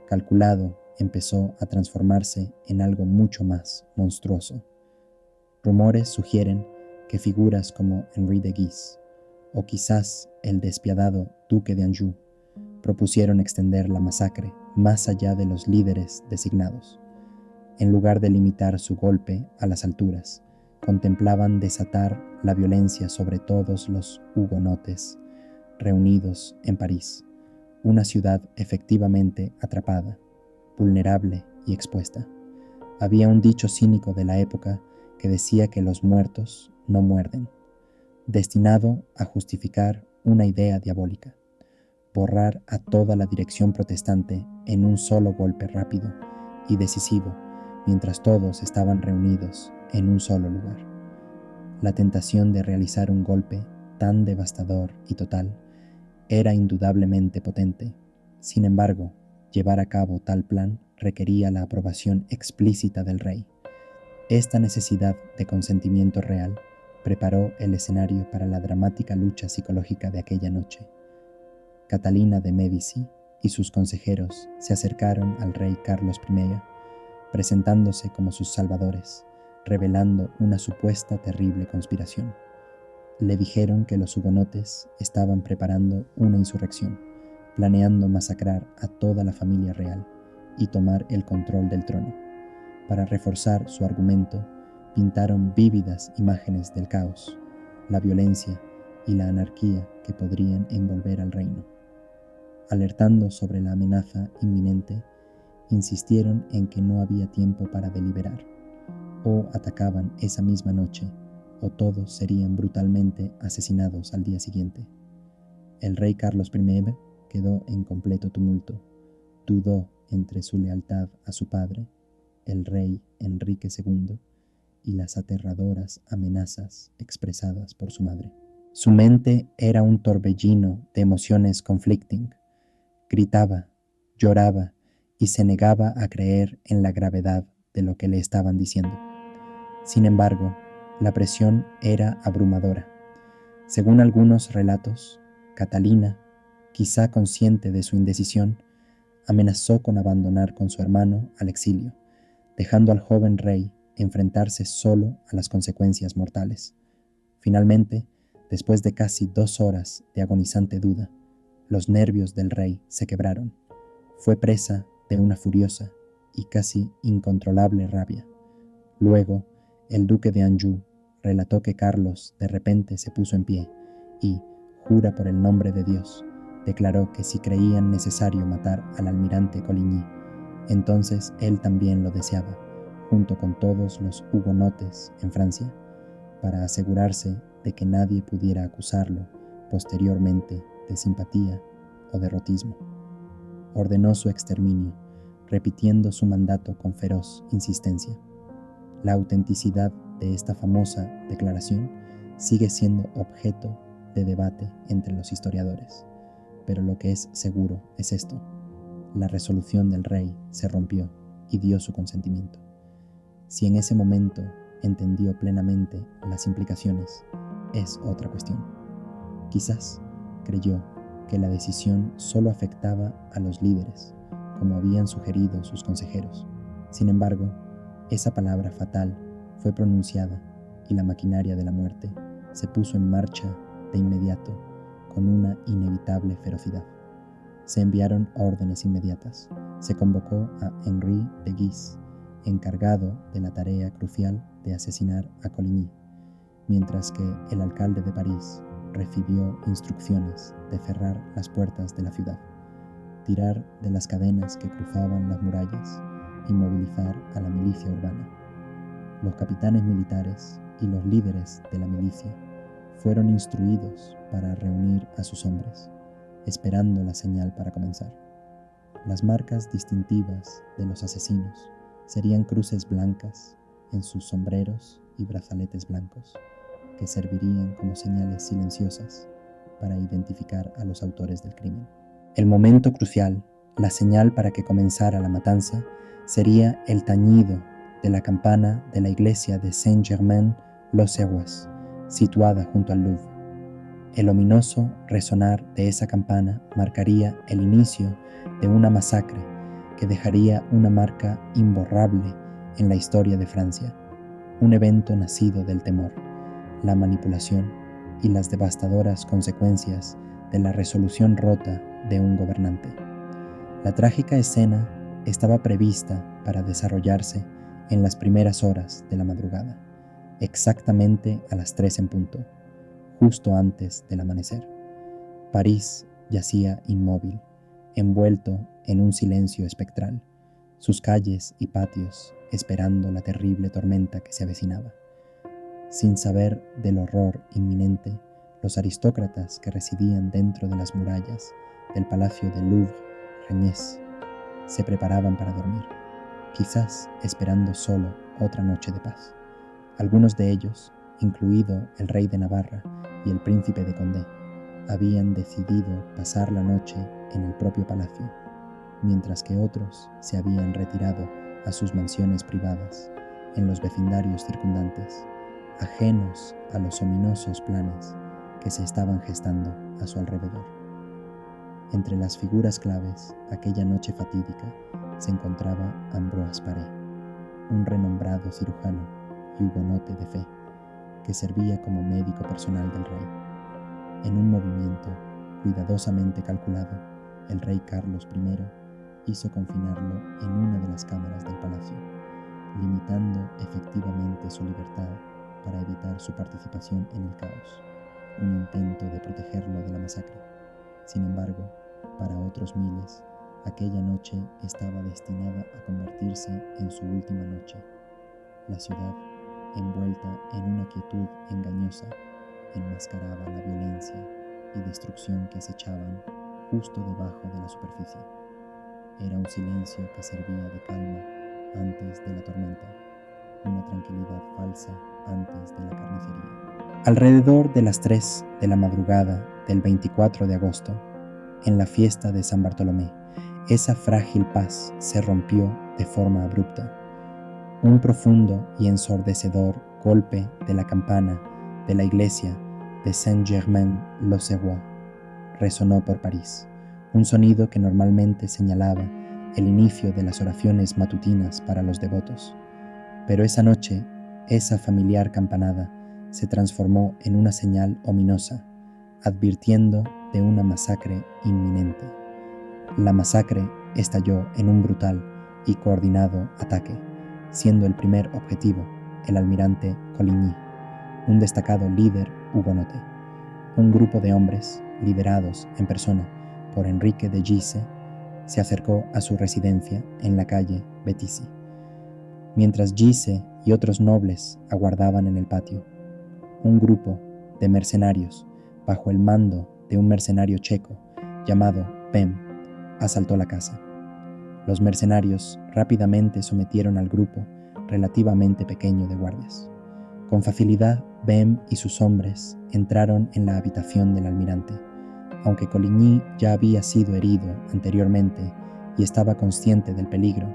calculado empezó a transformarse en algo mucho más monstruoso. Rumores sugieren que figuras como Henri de Guise, o quizás el despiadado duque de Anjou, propusieron extender la masacre más allá de los líderes designados. En lugar de limitar su golpe a las alturas, contemplaban desatar la violencia sobre todos los hugonotes reunidos en París, una ciudad efectivamente atrapada, vulnerable y expuesta. Había un dicho cínico de la época que decía que los muertos no muerden, destinado a justificar una idea diabólica: borrar a toda la dirección protestante en un solo golpe rápido y decisivo, mientras todos estaban reunidos en un solo lugar. La tentación de realizar un golpe tan devastador y total era indudablemente potente. Sin embargo, llevar a cabo tal plan requería la aprobación explícita del rey. Esta necesidad de consentimiento real preparó el escenario para la dramática lucha psicológica de aquella noche. Catalina de Médici y sus consejeros se acercaron al rey Carlos I, presentándose como sus salvadores, revelando una supuesta terrible conspiración. Le dijeron que los hugonotes estaban preparando una insurrección, planeando masacrar a toda la familia real y tomar el control del trono. Para reforzar su argumento, pintaron vívidas imágenes del caos, la violencia y la anarquía que podrían envolver al reino. Alertando sobre la amenaza inminente, insistieron en que no había tiempo para deliberar. O atacaban esa misma noche, o todos serían brutalmente asesinados al día siguiente. El rey Carlos I quedó en completo tumulto. Dudó entre su lealtad a su padre, el rey Enrique II, y las aterradoras amenazas expresadas por su madre. Su mente era un torbellino de emociones conflicting. Gritaba, lloraba y se negaba a creer en la gravedad de lo que le estaban diciendo. Sin embargo, la presión era abrumadora. Según algunos relatos, Catalina, quizá consciente de su indecisión, amenazó con abandonar con su hermano al exilio, dejando al joven rey enfrentarse solo a las consecuencias mortales. Finalmente, después de casi 2 horas de agonizante duda, los nervios del rey se quebraron. Fue presa de una furiosa y casi incontrolable rabia. Luego, el duque de Anjou relató que Carlos de repente se puso en pie y, jura por el nombre de Dios, declaró que si creían necesario matar al almirante Coligny, entonces él también lo deseaba, junto con todos los hugonotes en Francia, para asegurarse de que nadie pudiera acusarlo posteriormente de simpatía o derrotismo. Ordenó su exterminio, repitiendo su mandato con feroz insistencia. La autenticidad de esta famosa declaración sigue siendo objeto de debate entre los historiadores, pero lo que es seguro es esto: la resolución del rey se rompió y dio su consentimiento. Si en ese momento entendió plenamente las implicaciones, es otra cuestión. Quizás creyó que la decisión solo afectaba a los líderes, como habían sugerido sus consejeros. Sin embargo, esa palabra fatal fue pronunciada y la maquinaria de la muerte se puso en marcha de inmediato con una inevitable ferocidad. Se enviaron órdenes inmediatas. Se convocó a Henri de Guise, encargado de la tarea crucial de asesinar a Coligny, mientras que el alcalde de París recibió instrucciones de cerrar las puertas de la ciudad, tirar de las cadenas que cruzaban las murallas y movilizar a la milicia urbana. Los capitanes militares y los líderes de la milicia fueron instruidos para reunir a sus hombres, esperando la señal para comenzar. Las marcas distintivas de los asesinos serían cruces blancas en sus sombreros y brazaletes blancos, que servirían como señales silenciosas para identificar a los autores del crimen. El momento crucial, la señal para que comenzara la matanza, sería el tañido de la campana de la iglesia de Saint-Germain-l'Auxerrois, situada junto al Louvre. El ominoso resonar de esa campana marcaría el inicio de una masacre que dejaría una marca imborrable en la historia de Francia, un evento nacido del temor, la manipulación y las devastadoras consecuencias de la resolución rota de un gobernante. La trágica escena estaba prevista para desarrollarse en las primeras horas de la madrugada, exactamente a las 3 en punto, justo antes del amanecer. París yacía inmóvil, envuelto en un silencio espectral, sus calles y patios esperando la terrible tormenta que se avecinaba. Sin saber del horror inminente, los aristócratas que residían dentro de las murallas del palacio de Louvre-Regnés se preparaban para dormir, quizás esperando solo otra noche de paz. Algunos de ellos, incluido el rey de Navarra y el príncipe de Condé, habían decidido pasar la noche en el propio palacio, mientras que otros se habían retirado a sus mansiones privadas en los vecindarios circundantes, ajenos a los ominosos planes que se estaban gestando a su alrededor. Entre las figuras claves aquella noche fatídica se encontraba Ambroise Paré, un renombrado cirujano y hugonote de fe, que servía como médico personal del rey. En un movimiento cuidadosamente calculado, el rey Carlos I hizo confinarlo en una de las cámaras del palacio, limitando efectivamente su libertad para evitar su participación en el caos, un intento de protegerlo de la masacre. Sin embargo, para otros miles, aquella noche estaba destinada a convertirse en su última noche. La ciudad, envuelta en una quietud engañosa, enmascaraba la violencia y destrucción que acechaban justo debajo de la superficie. Era un silencio que servía de calma antes de la tormenta, una tranquilidad falsa antes de la carnicería. Alrededor de las 3 de la madrugada del 24 de agosto, en la fiesta de San Bartolomé, esa frágil paz se rompió de forma abrupta. Un profundo y ensordecedor golpe de la campana de la iglesia de Saint-Germain-l'Auxerrois resonó por París, un sonido que normalmente señalaba el inicio de las oraciones matutinas para los devotos. Pero esa noche, esa familiar campanada se transformó en una señal ominosa, advirtiendo de una masacre inminente. La masacre estalló en un brutal y coordinado ataque, siendo el primer objetivo el almirante Coligny, un destacado líder hugonote. Un grupo de hombres, liderados en persona por Enrique de Guise, se acercó a su residencia en la calle Béthysy, mientras Guise y otros nobles aguardaban en el patio. Un grupo de mercenarios, bajo el mando de un mercenario checo llamado Bem, asaltó la casa. Los mercenarios rápidamente sometieron al grupo relativamente pequeño de guardias. Con facilidad, Bem y sus hombres entraron en la habitación del almirante, aunque Coligny ya había sido herido anteriormente y estaba consciente del peligro.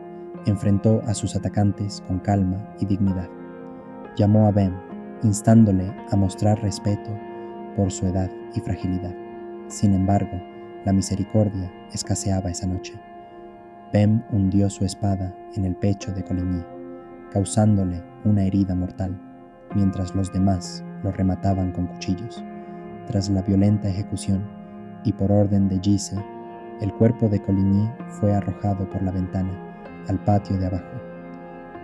Enfrentó a sus atacantes con calma y dignidad. Llamó a Bem, instándole a mostrar respeto por su edad y fragilidad. Sin embargo, la misericordia escaseaba esa noche. Bem hundió su espada en el pecho de Coligny, causándole una herida mortal, mientras los demás lo remataban con cuchillos. Tras la violenta ejecución, y por orden de Guise, el cuerpo de Coligny fue arrojado por la ventana al patio de abajo.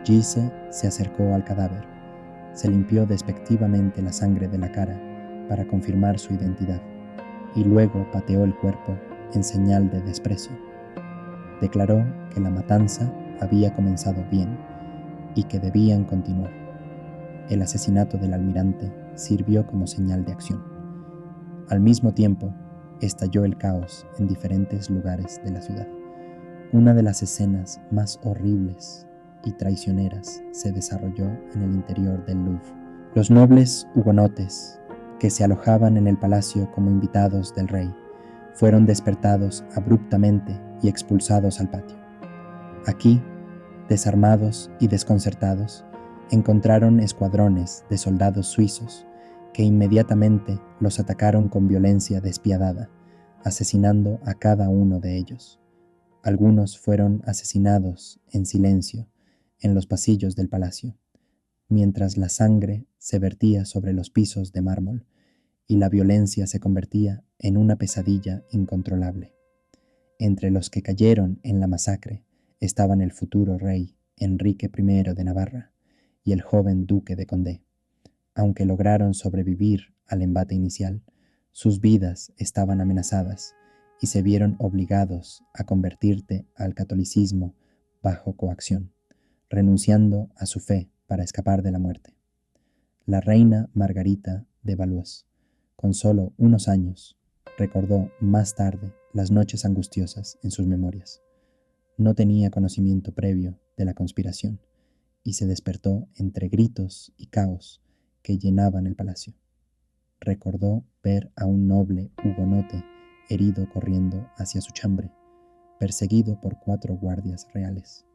Guise se acercó al cadáver, se limpió despectivamente la sangre de la cara para confirmar su identidad, y luego pateó el cuerpo en señal de desprecio. Declaró que la matanza había comenzado bien y que debían continuar. El asesinato del almirante sirvió como señal de acción. Al mismo tiempo, estalló el caos en diferentes lugares de la ciudad. Una de las escenas más horribles y traicioneras se desarrolló en el interior del Louvre. Los nobles hugonotes, que se alojaban en el palacio como invitados del rey, fueron despertados abruptamente y expulsados al patio. Aquí, desarmados y desconcertados, encontraron escuadrones de soldados suizos que inmediatamente los atacaron con violencia despiadada, asesinando a cada uno de ellos. Algunos fueron asesinados en silencio en los pasillos del palacio, mientras la sangre se vertía sobre los pisos de mármol y la violencia se convertía en una pesadilla incontrolable. Entre los que cayeron en la masacre estaban el futuro rey Enrique I de Navarra y el joven duque de Condé. Aunque lograron sobrevivir al embate inicial, sus vidas estaban amenazadas y se vieron obligados a convertirse al catolicismo bajo coacción, renunciando a su fe para escapar de la muerte. La reina Margarita de Valois, con solo unos años, recordó más tarde las noches angustiosas en sus memorias. No tenía conocimiento previo de la conspiración y se despertó entre gritos y caos que llenaban el palacio. Recordó ver a un noble hugonote herido corriendo hacia su chambre, perseguido por 4 guardias reales.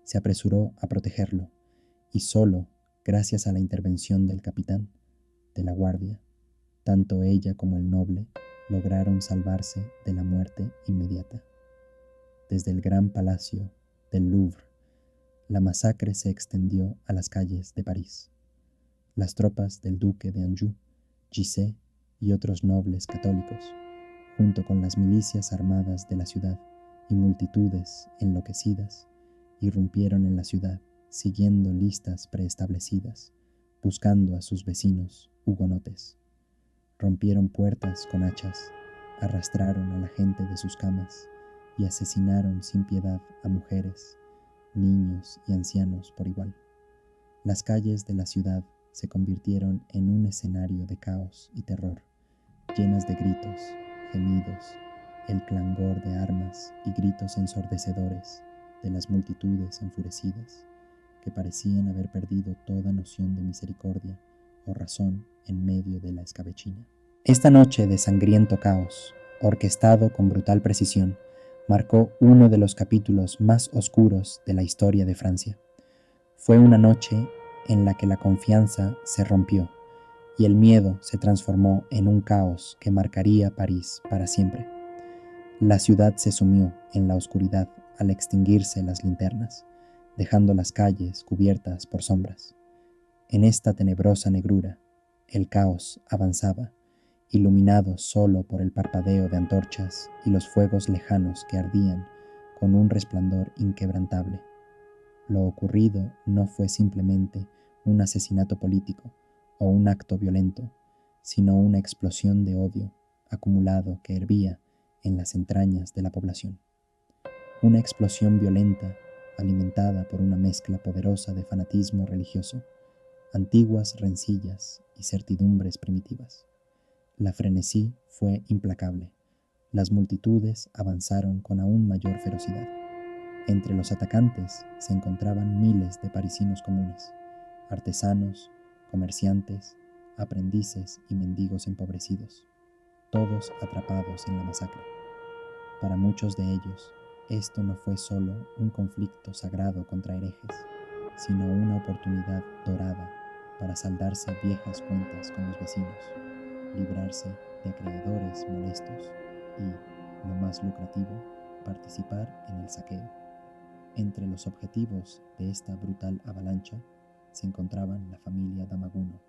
Se apresuró a protegerlo y solo gracias a la intervención del capitán de la guardia, tanto ella como el noble lograron salvarse de la muerte inmediata. Desde el gran palacio del Louvre, la masacre se extendió a las calles de París. Las tropas del duque de Anjou, Guise y otros nobles católicos, junto con las milicias armadas de la ciudad y multitudes enloquecidas, irrumpieron en la ciudad siguiendo listas preestablecidas, buscando a sus vecinos hugonotes. Rompieron puertas con hachas, arrastraron a la gente de sus camas y asesinaron sin piedad a mujeres, niños y ancianos por igual. Las calles de la ciudad se convirtieron en un escenario de caos y terror, llenas de gritos, gemidos, el clangor de armas y gritos ensordecedores de las multitudes enfurecidas, que parecían haber perdido toda noción de misericordia o razón en medio de la escabechina. Esta noche de sangriento caos, orquestado con brutal precisión, marcó uno de los capítulos más oscuros de la historia de Francia. Fue una noche en la que la confianza se rompió y el miedo se transformó en un caos que marcaría París para siempre. La ciudad se sumió en la oscuridad al extinguirse las linternas, dejando las calles cubiertas por sombras. En esta tenebrosa negrura, el caos avanzaba, iluminado solo por el parpadeo de antorchas y los fuegos lejanos que ardían con un resplandor inquebrantable. Lo ocurrido no fue simplemente un asesinato político o un acto violento, sino una explosión de odio acumulado que hervía en las entrañas de la población. Una explosión violenta alimentada por una mezcla poderosa de fanatismo religioso, antiguas rencillas y certidumbres primitivas. La frenesí fue implacable. Las multitudes avanzaron con aún mayor ferocidad. Entre los atacantes se encontraban miles de parisinos comunes, artesanos, comerciantes, aprendices y mendigos empobrecidos, todos atrapados en la masacre. Para muchos de ellos, esto no fue solo un conflicto sagrado contra herejes, sino una oportunidad dorada para saldarse viejas cuentas con los vecinos, librarse de acreedores molestos y, lo más lucrativo, participar en el saqueo. Entre los objetivos de esta brutal avalancha se encontraban la familia Damaguno,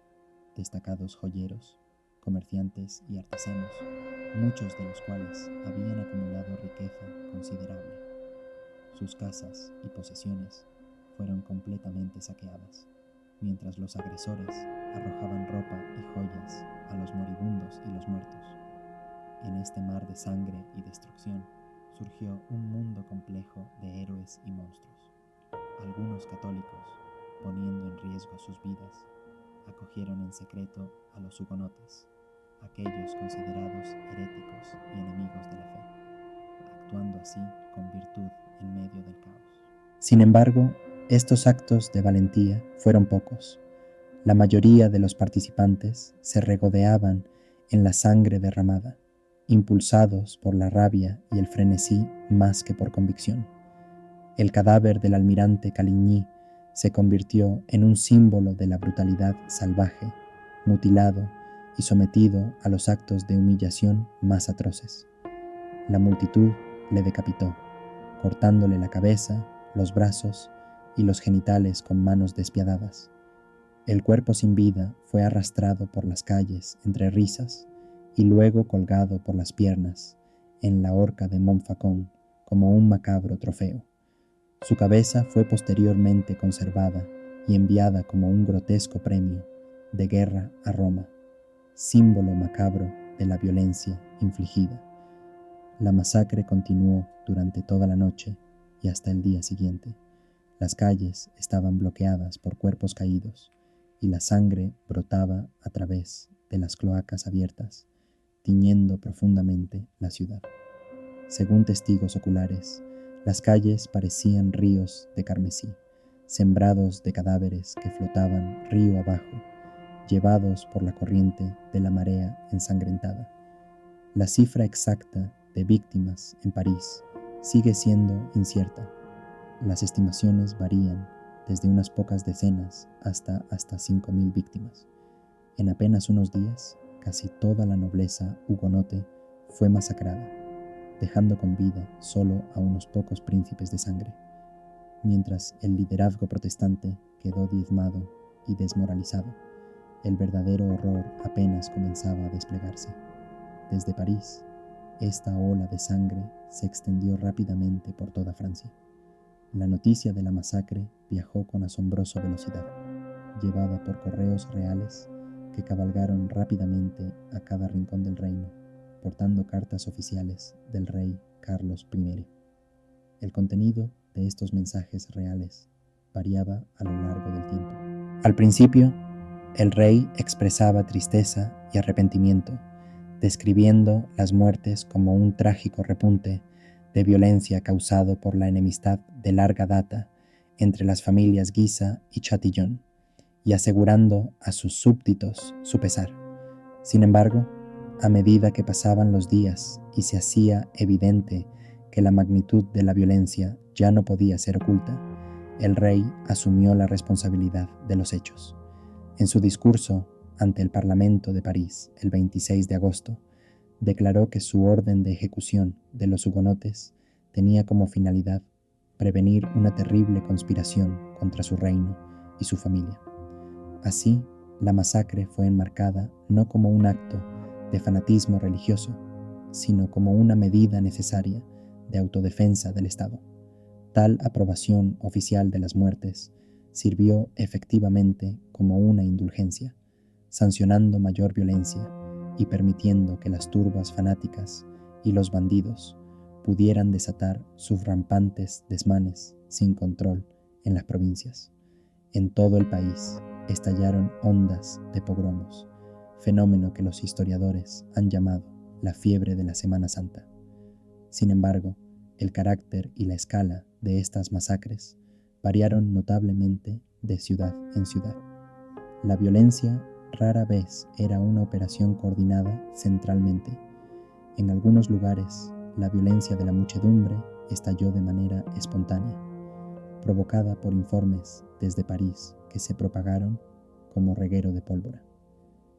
destacados joyeros, comerciantes y artesanos, muchos de los cuales habían acumulado riqueza considerable. Sus casas y posesiones fueron completamente saqueadas, mientras los agresores arrojaban ropa y joyas a los moribundos y los muertos. En este mar de sangre y destrucción surgió un mundo complejo de héroes y monstruos. Algunos católicos, poniendo en riesgo sus vidas, acogieron en secreto a los hugonotes, aquellos considerados heréticos y enemigos de la fe, actuando así con virtud en medio del caos. Sin embargo, estos actos de valentía fueron pocos. La mayoría de los participantes se regodeaban en la sangre derramada, impulsados por la rabia y el frenesí más que por convicción. El cadáver del almirante Caligny se convirtió en un símbolo de la brutalidad salvaje, mutilado y sometido a los actos de humillación más atroces. La multitud le decapitó, cortándole la cabeza, los brazos y los genitales con manos despiadadas. El cuerpo sin vida fue arrastrado por las calles entre risas y luego colgado por las piernas en la horca de Montfaucon como un macabro trofeo. Su cabeza fue posteriormente conservada y enviada como un grotesco premio de guerra a Roma, símbolo macabro de la violencia infligida. La masacre continuó durante toda la noche y hasta el día siguiente. Las calles estaban bloqueadas por cuerpos caídos y la sangre brotaba a través de las cloacas abiertas, tiñendo profundamente la ciudad. Según testigos oculares, las calles parecían ríos de carmesí, sembrados de cadáveres que flotaban río abajo, llevados por la corriente de la marea ensangrentada. La cifra exacta de víctimas en París sigue siendo incierta. Las estimaciones varían desde unas pocas decenas hasta 5.000 víctimas. En apenas unos días, casi toda la nobleza hugonote fue masacrada, dejando con vida solo a unos pocos príncipes de sangre, mientras el liderazgo protestante quedó diezmado y desmoralizado. El verdadero horror apenas comenzaba a desplegarse. Desde París, esta ola de sangre se extendió rápidamente por toda Francia. La noticia de la masacre viajó con asombrosa velocidad, llevada por correos reales que cabalgaron rápidamente a cada rincón del reino, portando cartas oficiales del rey Carlos I. El contenido de estos mensajes reales variaba a lo largo del tiempo. Al principio, el rey expresaba tristeza y arrepentimiento, describiendo las muertes como un trágico repunte de violencia causado por la enemistad de larga data entre las familias Guisa y Chatillon, y asegurando a sus súbditos su pesar. Sin embargo, a medida que pasaban los días y se hacía evidente que la magnitud de la violencia ya no podía ser oculta, el rey asumió la responsabilidad de los hechos. En su discurso ante el Parlamento de París el 26 de agosto, declaró que su orden de ejecución de los hugonotes tenía como finalidad prevenir una terrible conspiración contra su reino y su familia. Así, la masacre fue enmarcada no como un acto de fanatismo religioso, sino como una medida necesaria de autodefensa del Estado. Tal aprobación oficial de las muertes sirvió efectivamente como una indulgencia, sancionando mayor violencia y permitiendo que las turbas fanáticas y los bandidos pudieran desatar sus rampantes desmanes sin control en las provincias. En todo el país estallaron ondas de pogromos, fenómeno que los historiadores han llamado la fiebre de la Semana Santa. Sin embargo, el carácter y la escala de estas masacres variaron notablemente de ciudad en ciudad. La violencia rara vez era una operación coordinada centralmente. En algunos lugares, la violencia de la muchedumbre estalló de manera espontánea, provocada por informes desde París que se propagaron como reguero de pólvora.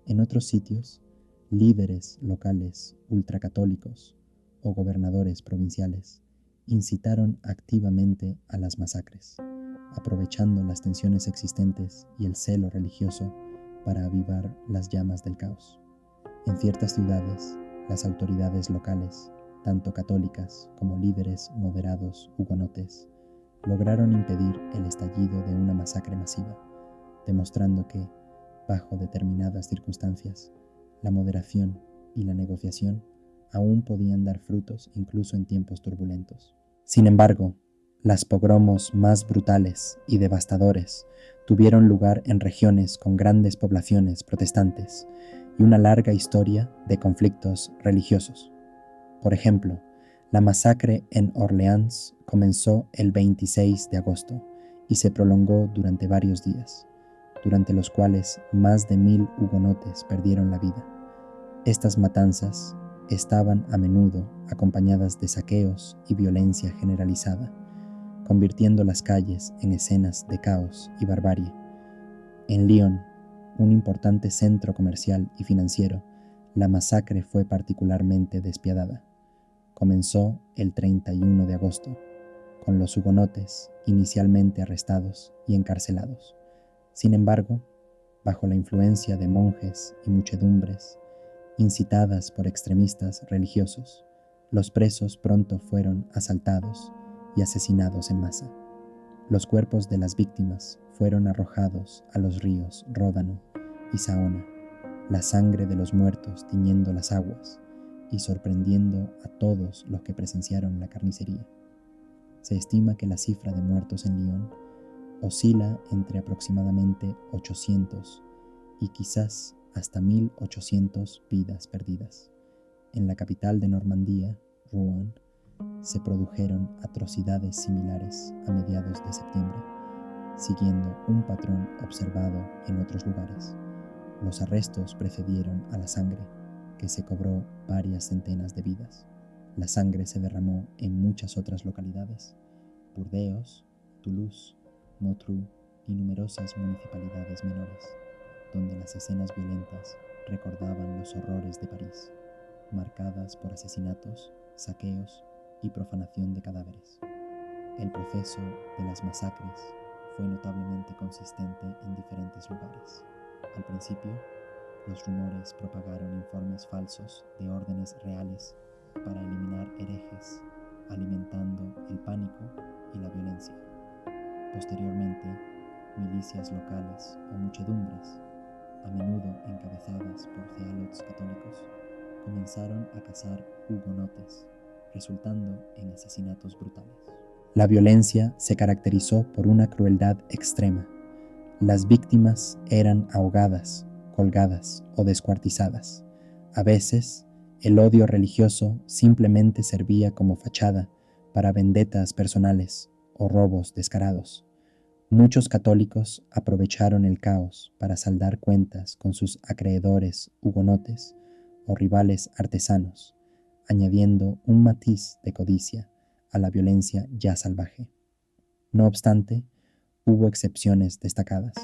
En otros sitios, líderes locales ultracatólicos o gobernadores provinciales incitaron activamente a las masacres, aprovechando las tensiones existentes y el celo religioso para avivar las llamas del caos. En ciertas ciudades, las autoridades locales, tanto católicas como líderes moderados hugonotes, lograron impedir el estallido de una masacre masiva, demostrando que, bajo determinadas circunstancias, la moderación y la negociación aún podían dar frutos incluso en tiempos turbulentos. Sin embargo, las pogromos más brutales y devastadores tuvieron lugar en regiones con grandes poblaciones protestantes y una larga historia de conflictos religiosos. Por ejemplo, la masacre en Orleans comenzó el 26 de agosto y se prolongó durante varios días, durante los cuales más de 1.000 hugonotes perdieron la vida. Estas matanzas estaban a menudo acompañadas de saqueos y violencia generalizada, convirtiendo las calles en escenas de caos y barbarie. En Lyon, un importante centro comercial y financiero, la masacre fue particularmente despiadada. Comenzó el 31 de agosto, con los hugonotes inicialmente arrestados y encarcelados. Sin embargo, bajo la influencia de monjes y muchedumbres, incitadas por extremistas religiosos, los presos pronto fueron asaltados y asesinados en masa. Los cuerpos de las víctimas fueron arrojados a los ríos Ródano y Saona, la sangre de los muertos tiñendo las aguas y sorprendiendo a todos los que presenciaron la carnicería. Se estima que la cifra de muertos en Lyon oscila entre aproximadamente 800 y quizás hasta 1800 vidas perdidas. En la capital de Normandía, Rouen, se produjeron atrocidades similares a mediados de septiembre, siguiendo un patrón observado en otros lugares. Los arrestos precedieron a la sangre, que se cobró varias centenas de vidas. La sangre se derramó en muchas otras localidades: Burdeos, Toulouse, Motrou y numerosas municipalidades menores, donde las escenas violentas recordaban los horrores de París, marcadas por asesinatos, saqueos y profanación de cadáveres. El proceso de las masacres fue notablemente consistente en diferentes lugares. Al principio, los rumores propagaron informes falsos de órdenes reales para eliminar herejes, alimentando el pánico y la violencia. Posteriormente, milicias locales o muchedumbres, a menudo encabezadas por zealots católicos, comenzaron a cazar hugonotes, resultando en asesinatos brutales. La violencia se caracterizó por una crueldad extrema. Las víctimas eran ahogadas, colgadas o descuartizadas. A veces, el odio religioso simplemente servía como fachada para vendetas personales o robos descarados. Muchos católicos aprovecharon el caos para saldar cuentas con sus acreedores hugonotes o rivales artesanos, añadiendo un matiz de codicia a la violencia ya salvaje. No obstante, hubo excepciones destacadas.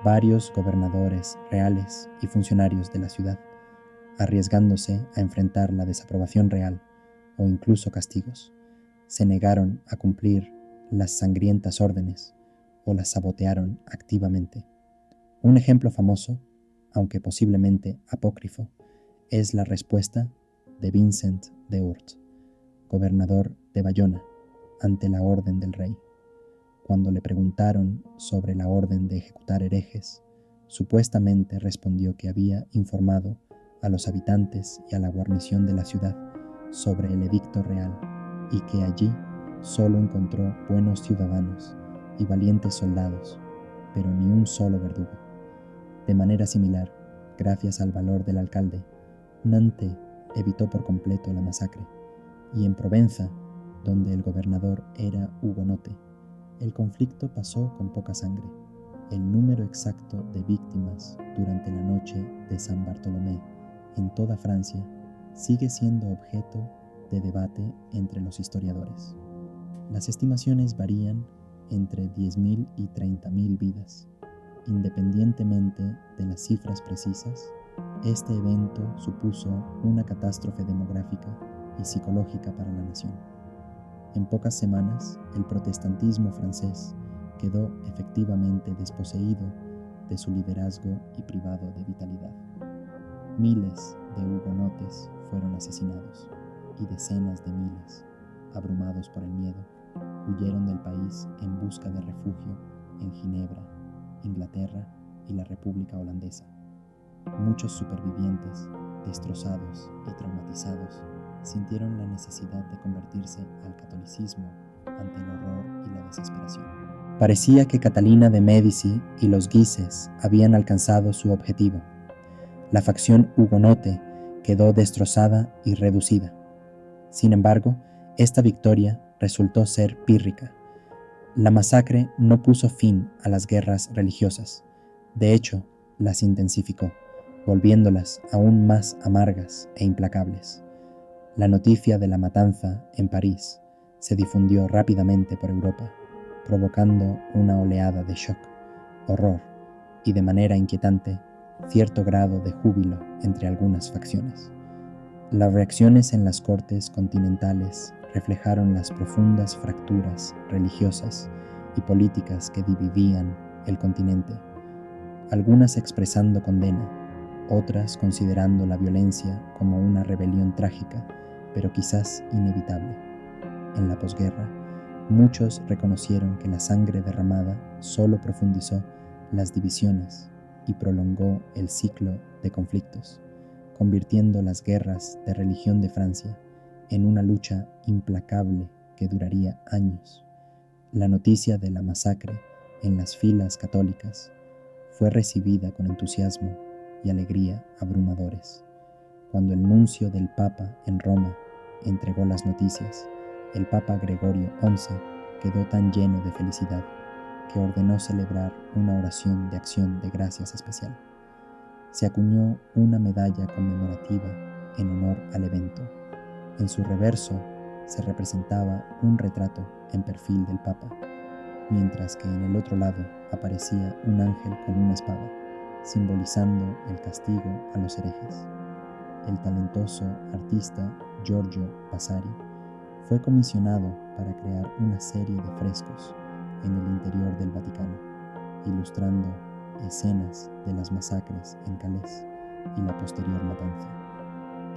Varios gobernadores reales y funcionarios de la ciudad, arriesgándose a enfrentar la desaprobación real o incluso castigos, se negaron a cumplir las sangrientas órdenes o las sabotearon activamente. Un ejemplo famoso, aunque posiblemente apócrifo, es la respuesta de Vincent de Hurt, gobernador de Bayona, ante la orden del rey. Cuando le preguntaron sobre la orden de ejecutar herejes, supuestamente respondió que había informado a los habitantes y a la guarnición de la ciudad sobre el edicto real y que allí solo encontró buenos ciudadanos y valientes soldados, pero ni un solo verdugo. De manera similar, gracias al valor del alcalde, Nantes evitó por completo la masacre, y en Provenza, donde el gobernador era hugonote, el conflicto pasó con poca sangre. El número exacto de víctimas durante la noche de San Bartolomé en toda Francia sigue siendo objeto de debate entre los historiadores. Las estimaciones varían entre 10.000 y 30.000 vidas. Independientemente de las cifras precisas, este evento supuso una catástrofe demográfica y psicológica para la nación. En pocas semanas, el protestantismo francés quedó efectivamente desposeído de su liderazgo y privado de vitalidad. Miles de hugonotes fueron asesinados y decenas de miles, abrumados por el miedo, huyeron del país en busca de refugio en Ginebra, Inglaterra y la República Holandesa. Muchos supervivientes, destrozados y traumatizados, sintieron la necesidad de convertirse al catolicismo ante el horror y la desesperación. Parecía que Catalina de Médici y los Guises habían alcanzado su objetivo. La facción hugonote quedó destrozada y reducida. Sin embargo, esta victoria resultó ser pírrica. La masacre no puso fin a las guerras religiosas. De hecho, las intensificó, volviéndolas aún más amargas e implacables. La noticia de la matanza en París se difundió rápidamente por Europa, provocando una oleada de shock, horror y, de manera inquietante, cierto grado de júbilo entre algunas facciones. Las reacciones en las cortes continentales reflejaron las profundas fracturas religiosas y políticas que dividían el continente, algunas expresando condena, otras considerando la violencia como una rebelión trágica, pero quizás inevitable. En la posguerra, muchos reconocieron que la sangre derramada solo profundizó las divisiones y prolongó el ciclo de conflictos, convirtiendo las guerras de religión de Francia en una lucha implacable que duraría años. La noticia de la masacre en las filas católicas fue recibida con entusiasmo y alegría abrumadores. Cuando el nuncio del Papa en Roma entregó las noticias, el Papa Gregorio XI quedó tan lleno de felicidad que ordenó celebrar una oración de acción de gracias especial. Se acuñó una medalla conmemorativa en honor al evento. En su reverso se representaba un retrato en perfil del Papa, mientras que en el otro lado aparecía un ángel con una espada, simbolizando el castigo a los herejes. El talentoso artista Giorgio Vasari fue comisionado para crear una serie de frescos en el interior del Vaticano, ilustrando escenas de las masacres en Calais y la posterior matanza.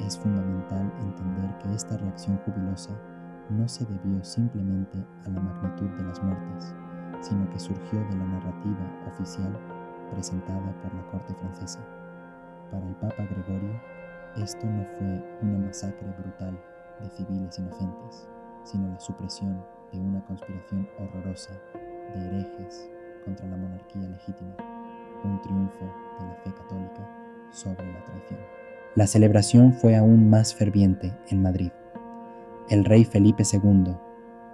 Es fundamental entender que esta reacción jubilosa no se debió simplemente a la magnitud de las muertes, sino que surgió de la narrativa oficial presentada por la corte francesa. Para el Papa Gregorio, esto no fue una masacre brutal de civiles inocentes, sino la supresión de una conspiración horrorosa de herejes contra la monarquía legítima, un triunfo de la fe católica sobre la traición. La celebración fue aún más ferviente en Madrid. El rey Felipe II,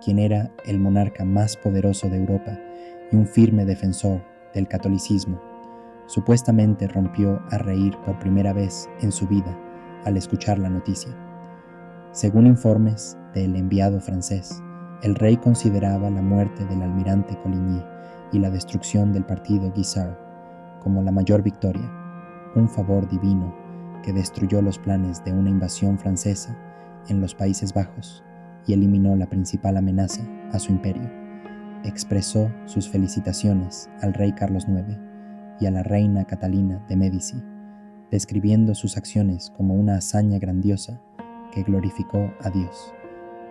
quien era el monarca más poderoso de Europa y un firme defensor del catolicismo, supuestamente rompió a reír por primera vez en su vida al escuchar la noticia. Según informes del enviado francés, el rey consideraba la muerte del almirante Coligny y la destrucción del partido Guisard como la mayor victoria, un favor divino que destruyó los planes de una invasión francesa en los Países Bajos y eliminó la principal amenaza a su imperio. Expresó sus felicitaciones al rey Carlos IX y a la reina Catalina de Medici, describiendo sus acciones como una hazaña grandiosa que glorificó a Dios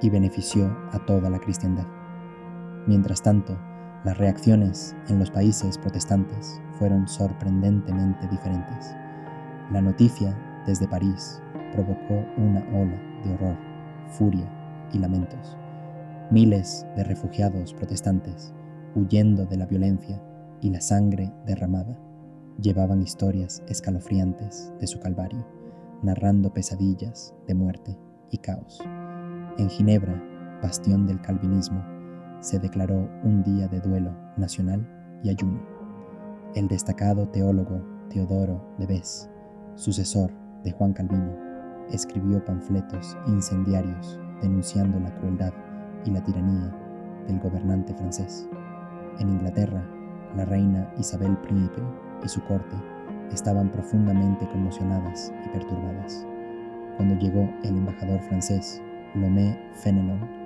y benefició a toda la cristiandad. Mientras tanto, las reacciones en los países protestantes fueron sorprendentemente diferentes. La noticia desde París provocó una ola de horror, furia y lamentos. Miles de refugiados protestantes, huyendo de la violencia y la sangre derramada, llevaban historias escalofriantes de su calvario, narrando pesadillas de muerte y caos. En Ginebra, bastión del calvinismo, se declaró un día de duelo nacional y ayuno. El destacado teólogo Teodoro de Bez, sucesor de Juan Calvino, escribió panfletos incendiarios denunciando la crueldad y la tiranía del gobernante francés. En Inglaterra, la reina Isabel Príncipe y su corte estaban profundamente conmocionadas y perturbadas. Cuando llegó el embajador francés, Lomé Fenelon,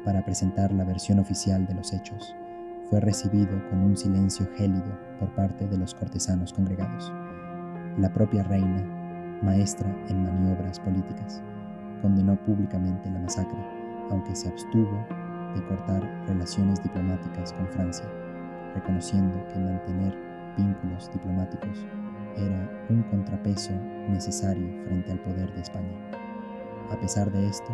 para presentar la versión oficial de los hechos, fue recibido con un silencio gélido por parte de los cortesanos congregados. La propia reina, maestra en maniobras políticas, condenó públicamente la masacre, aunque se abstuvo de cortar relaciones diplomáticas con Francia, reconociendo que mantener vínculos diplomáticos era un contrapeso necesario frente al poder de España. A pesar de esto,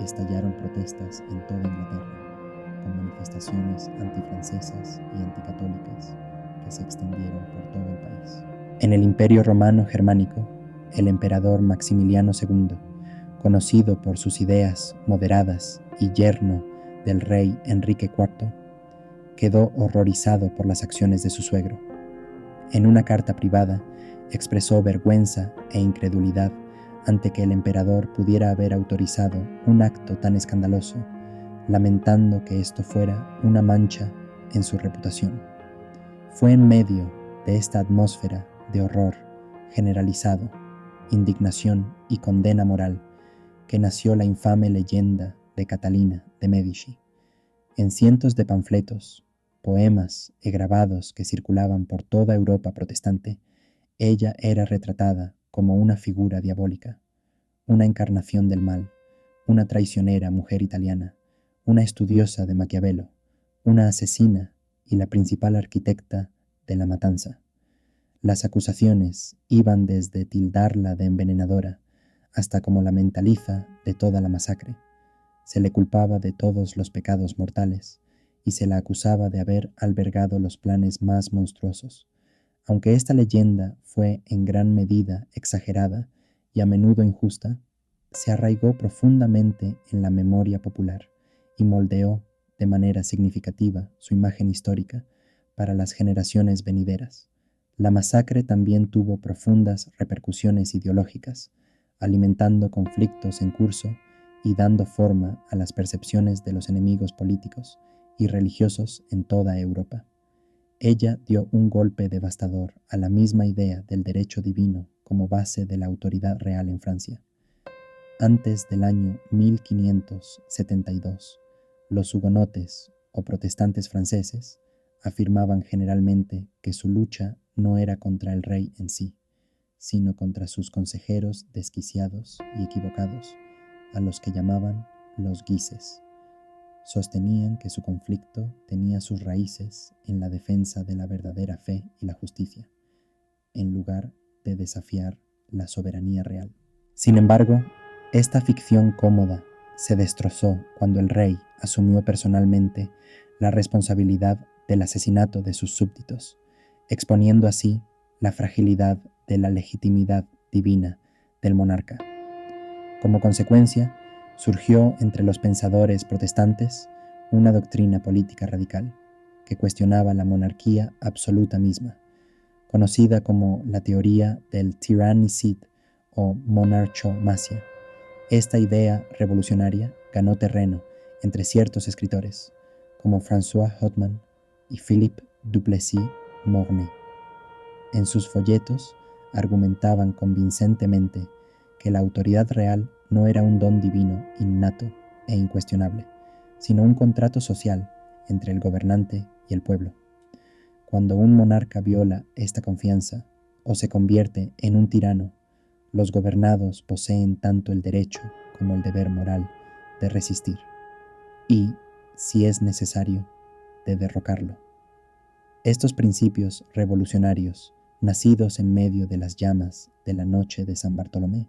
estallaron protestas en toda Inglaterra, con manifestaciones antifrancesas y anticatólicas que se extendieron por todo el país. En el Imperio Romano Germánico, el emperador Maximiliano II, conocido por sus ideas moderadas y yerno del rey Enrique IV, quedó horrorizado por las acciones de su suegro. En una carta privada, expresó vergüenza e incredulidad ante que el emperador pudiera haber autorizado un acto tan escandaloso, lamentando que esto fuera una mancha en su reputación. Fue en medio de esta atmósfera de horror generalizado, indignación y condena moral que nació la infame leyenda de Catalina de Medici. En cientos de panfletos, poemas y grabados que circulaban por toda Europa protestante, ella era retratada como una figura diabólica, una encarnación del mal, una traicionera mujer italiana, una estudiosa de Maquiavelo, una asesina y la principal arquitecta de la matanza. Las acusaciones iban desde tildarla de envenenadora hasta como la mentaliza de toda la masacre. Se le culpaba de todos los pecados mortales y se la acusaba de haber albergado los planes más monstruosos. Aunque esta leyenda fue en gran medida exagerada y a menudo injusta, se arraigó profundamente en la memoria popular y moldeó de manera significativa su imagen histórica para las generaciones venideras. La masacre también tuvo profundas repercusiones ideológicas, alimentando conflictos en curso y dando forma a las percepciones de los enemigos políticos y religiosos en toda Europa. Ella dio un golpe devastador a la misma idea del derecho divino como base de la autoridad real en Francia. Antes del año 1572, los hugonotes o protestantes franceses afirmaban generalmente que su lucha no era contra el rey en sí, sino contra sus consejeros desquiciados y equivocados, a los que llamaban los Guises. Sostenían que su conflicto tenía sus raíces en la defensa de la verdadera fe y la justicia, en lugar de desafiar la soberanía real. Sin embargo, esta ficción cómoda se destrozó cuando el rey asumió personalmente la responsabilidad del asesinato de sus súbditos, exponiendo así la fragilidad de la legitimidad divina del monarca. Como consecuencia, surgió entre los pensadores protestantes una doctrina política radical que cuestionaba la monarquía absoluta misma, conocida como la teoría del tyrannicide o monarchomasia. Esta idea revolucionaria ganó terreno entre ciertos escritores como François Hotman y Philippe Duplessis-Mornay. En sus folletos argumentaban convincentemente que la autoridad real no era un don divino innato e incuestionable, sino un contrato social entre el gobernante y el pueblo. Cuando un monarca viola esta confianza o se convierte en un tirano, los gobernados poseen tanto el derecho como el deber moral de resistir y, si es necesario, de derrocarlo. Estos principios revolucionarios, nacidos en medio de las llamas de la noche de San Bartolomé,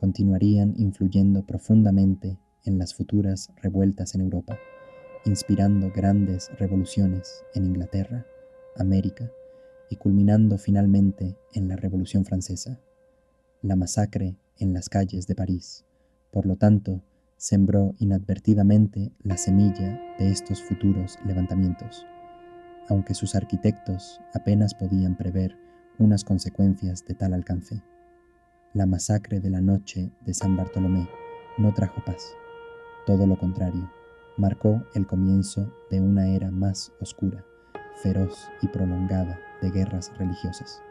continuarían influyendo profundamente en las futuras revueltas en Europa, inspirando grandes revoluciones en Inglaterra, América y culminando finalmente en la Revolución Francesa. La masacre en las calles de París, por lo tanto, sembró inadvertidamente la semilla de estos futuros levantamientos, aunque sus arquitectos apenas podían prever unas consecuencias de tal alcance. La masacre de la noche de San Bartolomé no trajo paz, todo lo contrario, marcó el comienzo de una era más oscura, feroz y prolongada de guerras religiosas.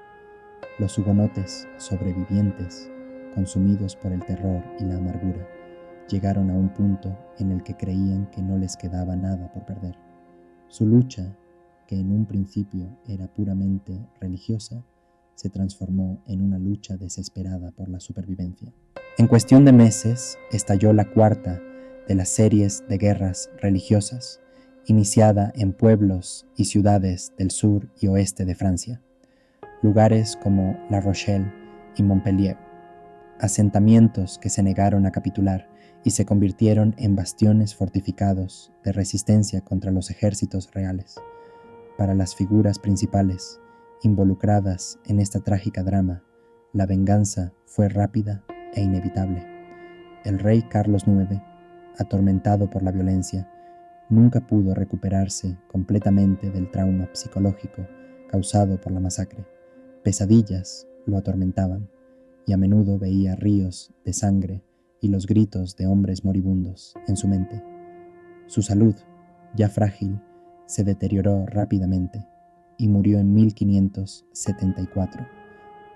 Los hugonotes sobrevivientes, consumidos por el terror y la amargura, llegaron a un punto en el que creían que no les quedaba nada por perder. Su lucha, que en un principio era puramente religiosa, se transformó en una lucha desesperada por la supervivencia. En cuestión de meses, estalló la cuarta de las series de guerras religiosas, iniciada en pueblos y ciudades del sur y oeste de Francia. Lugares como La Rochelle y Montpellier, asentamientos que se negaron a capitular y se convirtieron en bastiones fortificados de resistencia contra los ejércitos reales. Para las figuras principales involucradas en esta trágica drama, la venganza fue rápida e inevitable. El rey Carlos IX, atormentado por la violencia, nunca pudo recuperarse completamente del trauma psicológico causado por la masacre. Pesadillas lo atormentaban y a menudo veía ríos de sangre y los gritos de hombres moribundos en su mente. Su salud, ya frágil, se deterioró rápidamente y murió en 1574,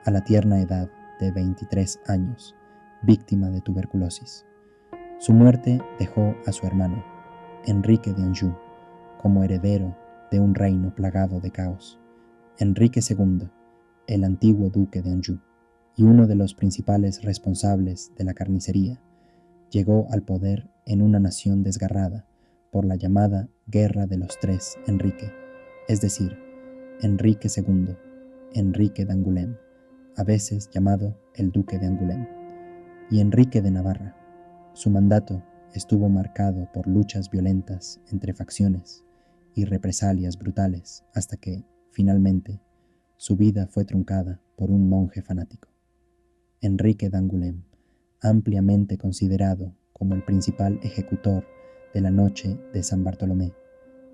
a la tierna edad de 23 años, víctima de tuberculosis. Su muerte dejó a su hermano, Enrique de Anjou, como heredero de un reino plagado de caos. Enrique II, el antiguo duque de Anjou, y uno de los principales responsables de la carnicería, llegó al poder en una nación desgarrada por la llamada Guerra de los Tres Enrique, es decir, Enrique II, Enrique de Angoulême, a veces llamado el Duque de Angoulême, y Enrique de Navarra. Su mandato estuvo marcado por luchas violentas entre facciones y represalias brutales hasta que, finalmente, su vida fue truncada por un monje fanático. Enrique de Angoulême, ampliamente considerado como el principal ejecutor de la noche de San Bartolomé,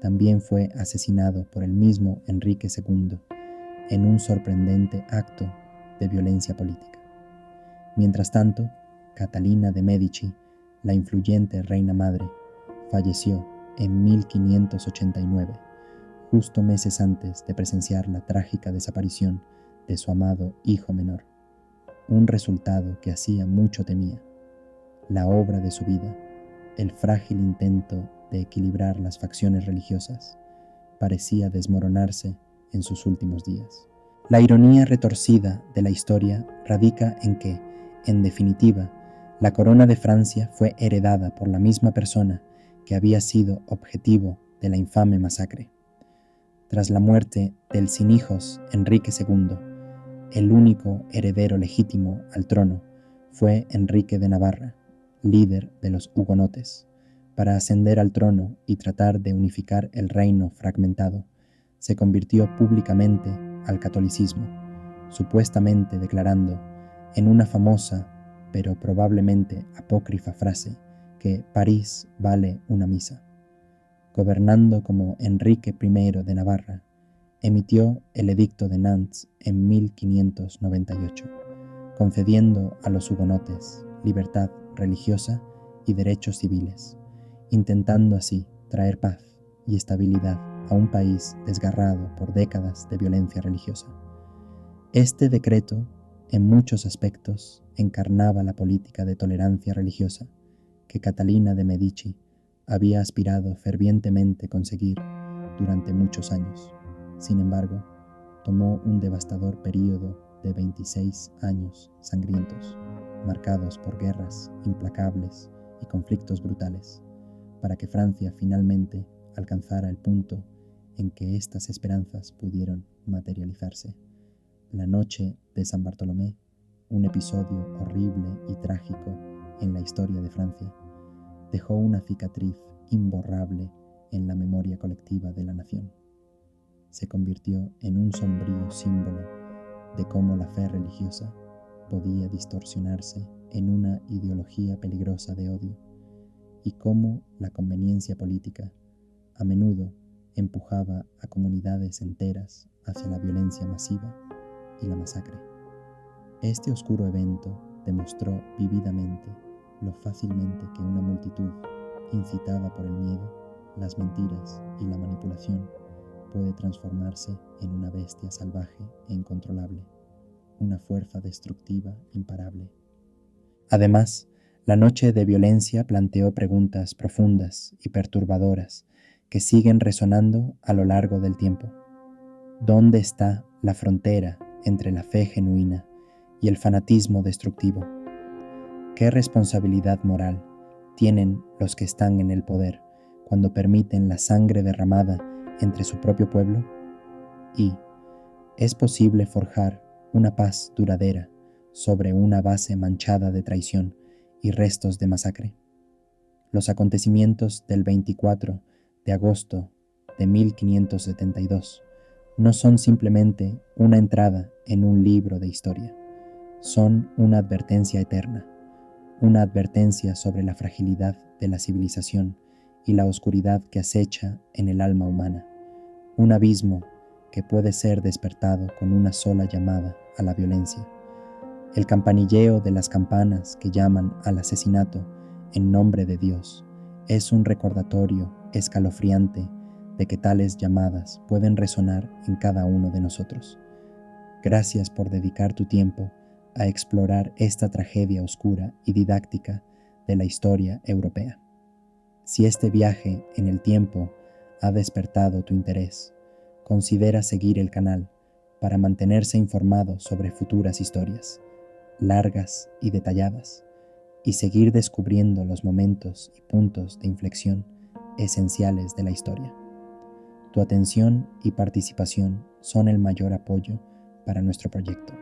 también fue asesinado por el mismo Enrique II en un sorprendente acto de violencia política. Mientras tanto, Catalina de Medici, la influyente reina madre, falleció en 1589, justo meses antes de presenciar la trágica desaparición de su amado hijo menor, un resultado que hacía mucho temía. La obra de su vida, el frágil intento de equilibrar las facciones religiosas, parecía desmoronarse en sus últimos días. La ironía retorcida de la historia radica en que, en definitiva, la corona de Francia fue heredada por la misma persona que había sido objetivo de la infame masacre. Tras la muerte del sin hijos Enrique II, el único heredero legítimo al trono fue Enrique de Navarra, líder de los hugonotes. Para ascender al trono y tratar de unificar el reino fragmentado, se convirtió públicamente al catolicismo, supuestamente declarando, en una famosa pero probablemente apócrifa frase, que París vale una misa. Gobernando como Enrique I de Navarra, emitió el Edicto de Nantes en 1598, concediendo a los hugonotes libertad religiosa y derechos civiles, intentando así traer paz y estabilidad a un país desgarrado por décadas de violencia religiosa. Este decreto, en muchos aspectos, encarnaba la política de tolerancia religiosa que Catalina de Medici había aspirado fervientemente conseguir durante muchos años. Sin embargo, tomó un devastador período de 26 años sangrientos, marcados por guerras implacables y conflictos brutales, para que Francia finalmente alcanzara el punto en que estas esperanzas pudieron materializarse. La noche de San Bartolomé, un episodio horrible y trágico en la historia de Francia, dejó una cicatriz imborrable en la memoria colectiva de la nación. Se convirtió en un sombrío símbolo de cómo la fe religiosa podía distorsionarse en una ideología peligrosa de odio, y cómo la conveniencia política a menudo empujaba a comunidades enteras hacia la violencia masiva y la masacre. Este oscuro evento demostró vívidamente lo fácilmente que una multitud, incitada por el miedo, las mentiras y la manipulación, puede transformarse en una bestia salvaje e incontrolable, una fuerza destructiva imparable. Además, la noche de violencia planteó preguntas profundas y perturbadoras que siguen resonando a lo largo del tiempo. ¿Dónde está la frontera entre la fe genuina y el fanatismo destructivo? ¿Qué responsabilidad moral tienen los que están en el poder cuando permiten la sangre derramada entre su propio pueblo? ¿Y es posible forjar una paz duradera sobre una base manchada de traición y restos de masacre? Los acontecimientos del 24 de agosto de 1572 no son simplemente una entrada en un libro de historia, son una advertencia eterna, una advertencia sobre la fragilidad de la civilización y la oscuridad que acecha en el alma humana, un abismo que puede ser despertado con una sola llamada a la violencia. El campanilleo de las campanas que llaman al asesinato en nombre de Dios es un recordatorio escalofriante de que tales llamadas pueden resonar en cada uno de nosotros. Gracias por dedicar tu tiempo a explorar esta tragedia oscura y didáctica de la historia europea. Si este viaje en el tiempo ha despertado tu interés, considera seguir el canal para mantenerse informado sobre futuras historias, largas y detalladas, y seguir descubriendo los momentos y puntos de inflexión esenciales de la historia. Tu atención y participación son el mayor apoyo para nuestro proyecto.